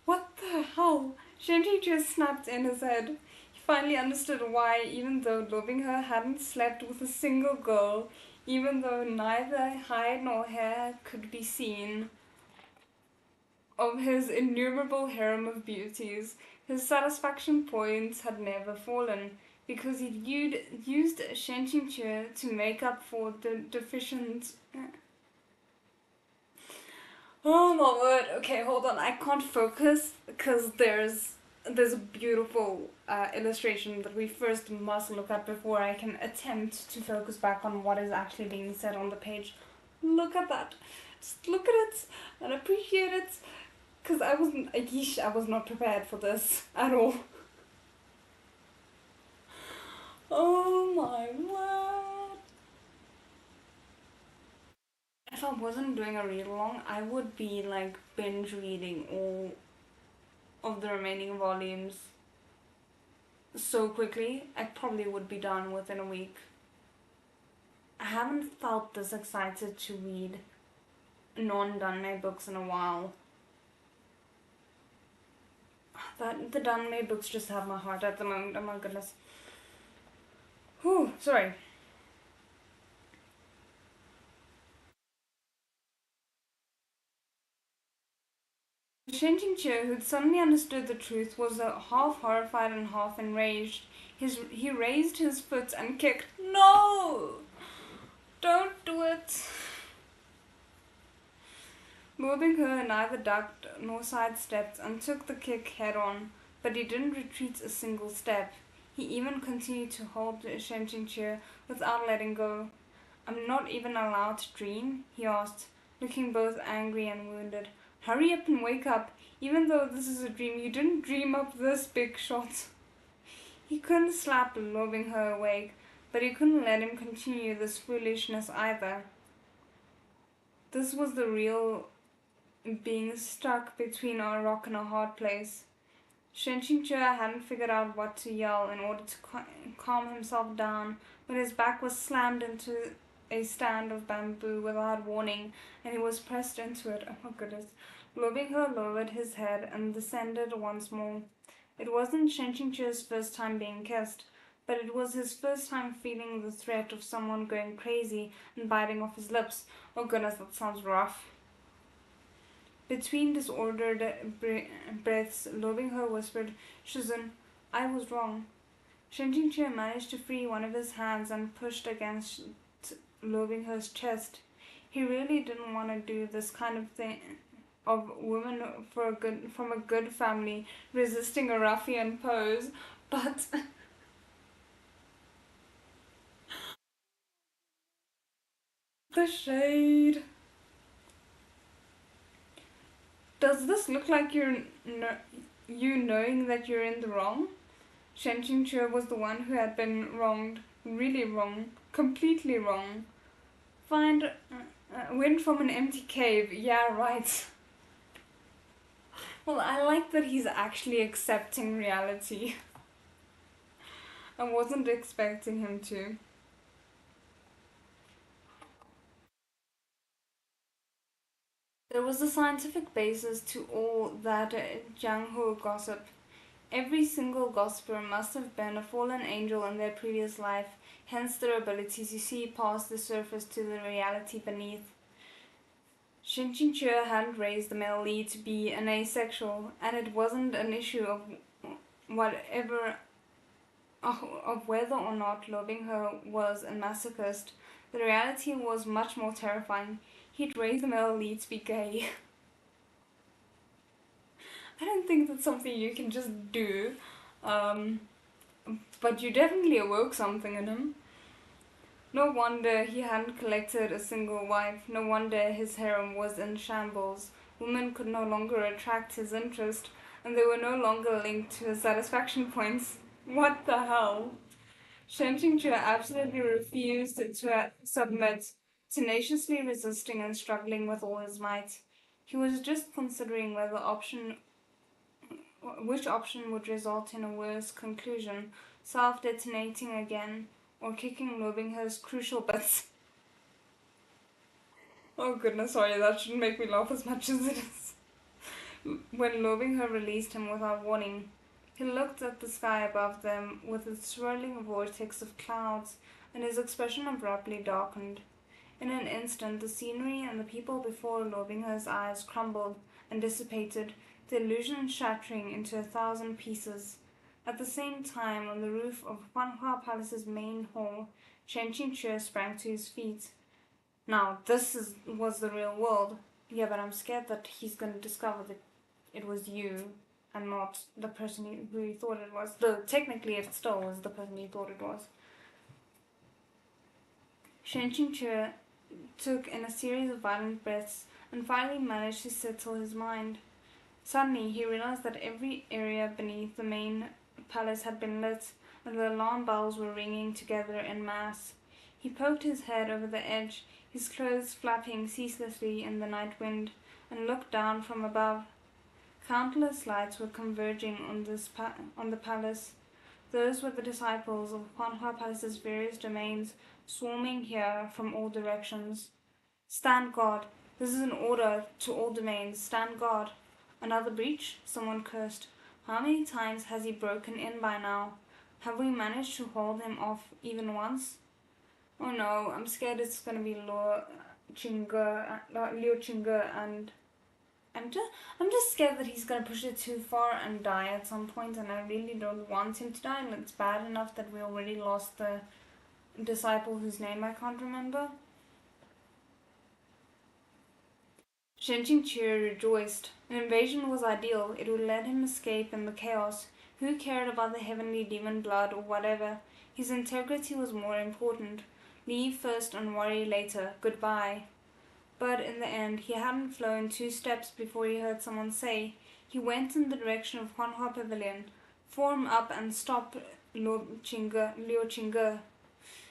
What the hell? Shenji just snapped in his head. He finally understood why, even though loving her hadn't slept with a single girl, even though neither hide nor hair could be seen of his innumerable harem of beauties, his satisfaction points had never fallen, because he'd used Shenjingchu to make up for the deficient... Oh my word. Okay, hold on. I can't focus because there's a beautiful illustration that we first must look at before I can attempt to focus back on what is actually being said on the page. Look at that. Just look at it and appreciate it, because I was not prepared for this at all. Oh my word. If I wasn't doing a read along, I would be like binge reading all of the remaining volumes so quickly. I probably would be done within a week. I haven't felt this excited to read non-Dunmay books in a while. The Dunmay books just have my heart at the moment. Oh my goodness. Whew, sorry. Shenjingchu, who'd suddenly understood the truth, was half horrified and half enraged. He raised his foot and kicked. No! Don't do it! Moving her, neither ducked nor sidestepped and took the kick head on, but he didn't retreat a single step. He even continued to hold Shenjingchu without letting go. I'm not even allowed to dream? He asked, looking both angry and wounded. Hurry up and wake up. Even though this is a dream, you didn't dream up this, big shot. He couldn't slap loving her awake, but he couldn't let him continue this foolishness either. This was the real being stuck between a rock and a hard place. Shenjingchu hadn't figured out what to yell in order to calm himself down when his back was slammed into a stand of bamboo without warning, and he was pressed into it. Oh my goodness. Loving her lowered his head and descended once more. It wasn't Shenjingchu's first time being kissed, but it was his first time feeling the threat of someone going crazy and biting off his lips. Oh goodness, that sounds rough. Between disordered breaths, loving her whispered, Shizun, I was wrong. Shenjingchu managed to free one of his hands and pushed against loving her's chest. He really didn't want to do this kind of thing of woman from a good family resisting a ruffian pose, but the shade. Does this look like you knowing that you're in the wrong. Shen Qingque was the one who had been wronged, really wrong, completely wrong. Went from an empty cave, yeah, right. Well, I like that he's actually accepting reality. I wasn't expecting him to. There was a scientific basis to all that Jianghu gossip. Every single gossiper must have been a fallen angel in their previous life, hence their ability to see past the surface to the reality beneath. Shin Qingque hadn't raised the male lead to be an asexual, and it wasn't an issue of whatever of whether or not loving her was a masochist. The reality was much more terrifying. He'd raised the male lead to be gay. I don't think that's something you can just do, um, but you definitely awoke something in him. No wonder he hadn't collected a single wife. No wonder his harem was in shambles. Women could no longer attract his interest, and they were no longer linked to his satisfaction points. What the hell? Shen Qingque absolutely refused to submit, tenaciously resisting and struggling with all his might. He was just considering which option would result in a worse conclusion, self-detonating again, or kicking Lobingher's crucial bits. Oh goodness, sorry, that shouldn't make me laugh as much as it is. When Lobingher released him without warning, he looked at the sky above them with its swirling vortex of clouds, and his expression abruptly darkened. In an instant, the scenery and the people before Lobingher's eyes crumbled and dissipated, the illusion shattering into 1,000 pieces. At the same time, on the roof of Huanhua Palace's main hall, Shen Qingque sprang to his feet. Now, was the real world. Yeah, but I'm scared that he's going to discover that it was you and not the person who he thought it was. Though technically it still was the person he thought it was. Shen Qingque took in a series of violent breaths and finally managed to settle his mind. Suddenly, he realized that every area beneath the main palace had been lit, and the alarm bells were ringing together en masse. He poked his head over the edge, his clothes flapping ceaselessly in the night wind, and looked down from above. Countless lights were converging on the palace. Those were the disciples of Huanhua Palace's various domains, swarming here from all directions. Stand guard. This is an order to all domains. Stand guard. Another breach? Someone cursed. How many times has he broken in by now? Have we managed to hold him off even once? Oh no, I'm scared it's gonna be Liu Qingge, and I'm just scared that he's gonna push it too far and die at some point, and I really don't want him to die, and it's bad enough that we already lost the disciple whose name I can't remember. Shen Qingque rejoiced. An invasion was ideal. It would let him escape in the chaos. Who cared about the heavenly demon blood or whatever? His integrity was more important. Leave first and worry later. Goodbye. But in the end, he hadn't flown 2 steps before he heard someone say. He went in the direction of Huanhua Pavilion. Form up and stop Liu Qingge.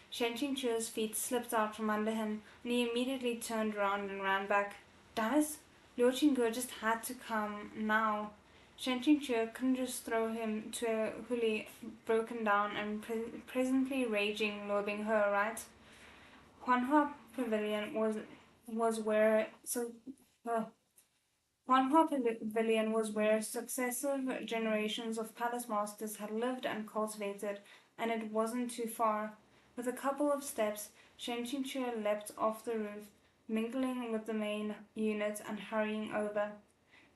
Shen Qingque's feet slipped out from under him, and he immediately turned around and ran back. Damn it! Liu Qingge just had to come now. Shen Qingque couldn't just throw him to a huli broken down and presently raging Lobingher, right? Huanhua Pavilion was where Huanhua Pavilion was where successive generations of palace masters had lived and cultivated, and it wasn't too far. With a couple of steps, Shen Qingque leapt off the roof, mingling with the main unit and hurrying over.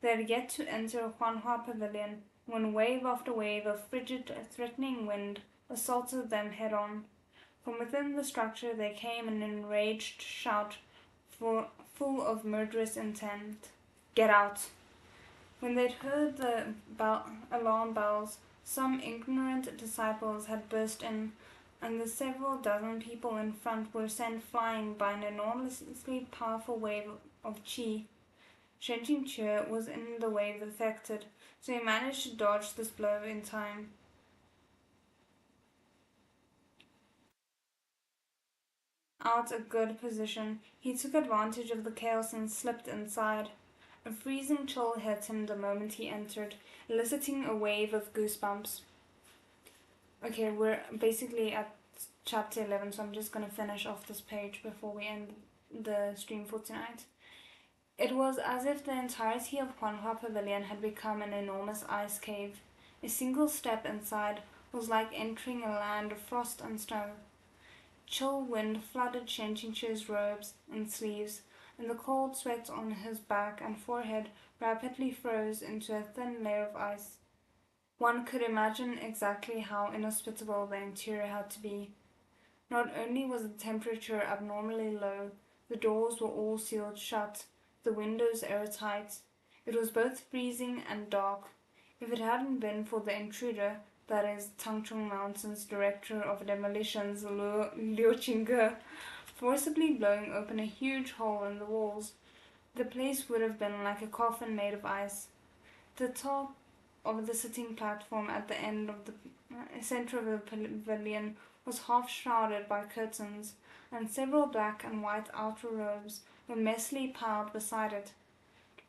They had yet to enter Huanhua Pavilion when wave after wave of frigid, threatening wind assaulted them head-on. From within the structure there came an enraged shout, full of murderous intent. Get out! When they'd heard the alarm bells, some ignorant disciples had burst in, and the several dozen people in front were sent flying by an enormously powerful wave of qi. Shen Qingque was in the wave affected, so he managed to dodge this blow in time. Out a good position, he took advantage of the chaos and slipped inside. A freezing chill hit him the moment he entered, eliciting a wave of goosebumps. Okay, we're basically at chapter 11, so I'm just going to finish off this page before we end the stream for tonight. It was as if the entirety of Huanhua Pavilion had become an enormous ice cave. A single step inside was like entering a land of frost and snow. Chill wind flooded Shenqing's robes and sleeves, and the cold sweat on his back and forehead rapidly froze into a thin layer of ice. One could imagine exactly how inhospitable the interior had to be. Not only was the temperature abnormally low, the doors were all sealed shut, the windows airtight. It was both freezing and dark. If it hadn't been for the intruder, that is Tangchong Mountain's director of demolitions, Liu Qingge, forcibly blowing open a huge hole in the walls, the place would have been like a coffin made of ice. The top of the sitting platform at the end of the center of the pavilion was half shrouded by curtains, and several black and white outer robes were messily piled beside it.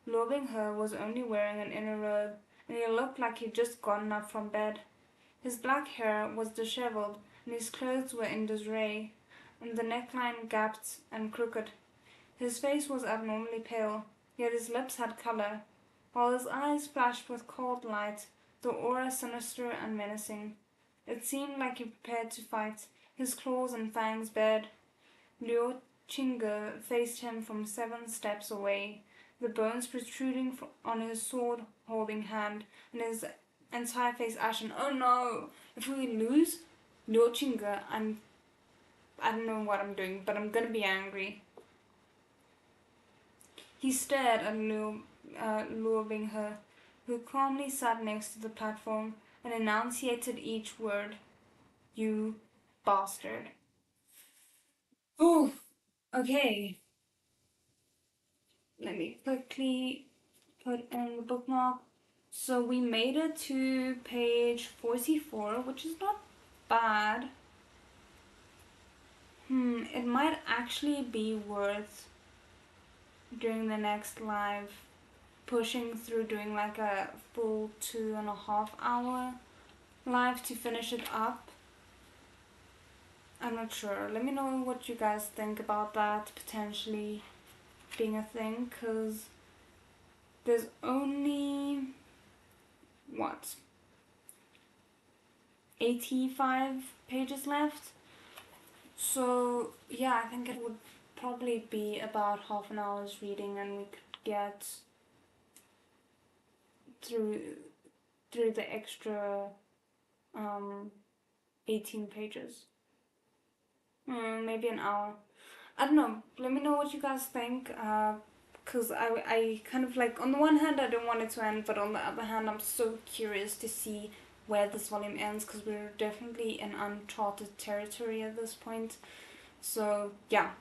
Luo Binghe was only wearing an inner robe, and he looked like he'd just gotten up from bed. His black hair was disheveled, and his clothes were in disarray, and the neckline gapped and crooked. His face was abnormally pale, yet his lips had color, while his eyes flashed with cold light, the aura sinister and menacing. It seemed like he prepared to fight, his claws and fangs bared. Liu Qingge faced him from 7 steps away, the bones protruding on his sword-holding hand, and his entire face ashen. Oh no! If we lose Liu Qingge, I don't know what I'm doing, but I'm gonna be angry. He stared at Luo Binghe, who calmly sat next to the platform and enunciated each word. You bastard. Oh, okay. Let me quickly put in the bookmark. So we made it to page 44, which is not bad. It might actually be worth during the next live pushing through doing like a full 2.5 hour live to finish it up. I'm not sure. Let me know what you guys think about that potentially being a thing, because there's only 85 pages left. So yeah, I think it would probably be about half an hour's reading and we could get through the extra 18 pages. Maybe an hour. I don't know. Let me know what you guys think. Because I kind of like, on the one hand I don't want it to end, but on the other hand I'm so curious to see where this volume ends, because we're definitely in uncharted territory at this point. So yeah,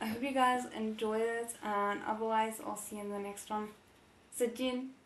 I hope you guys enjoyed it, and otherwise I'll see you in the next one. 再见。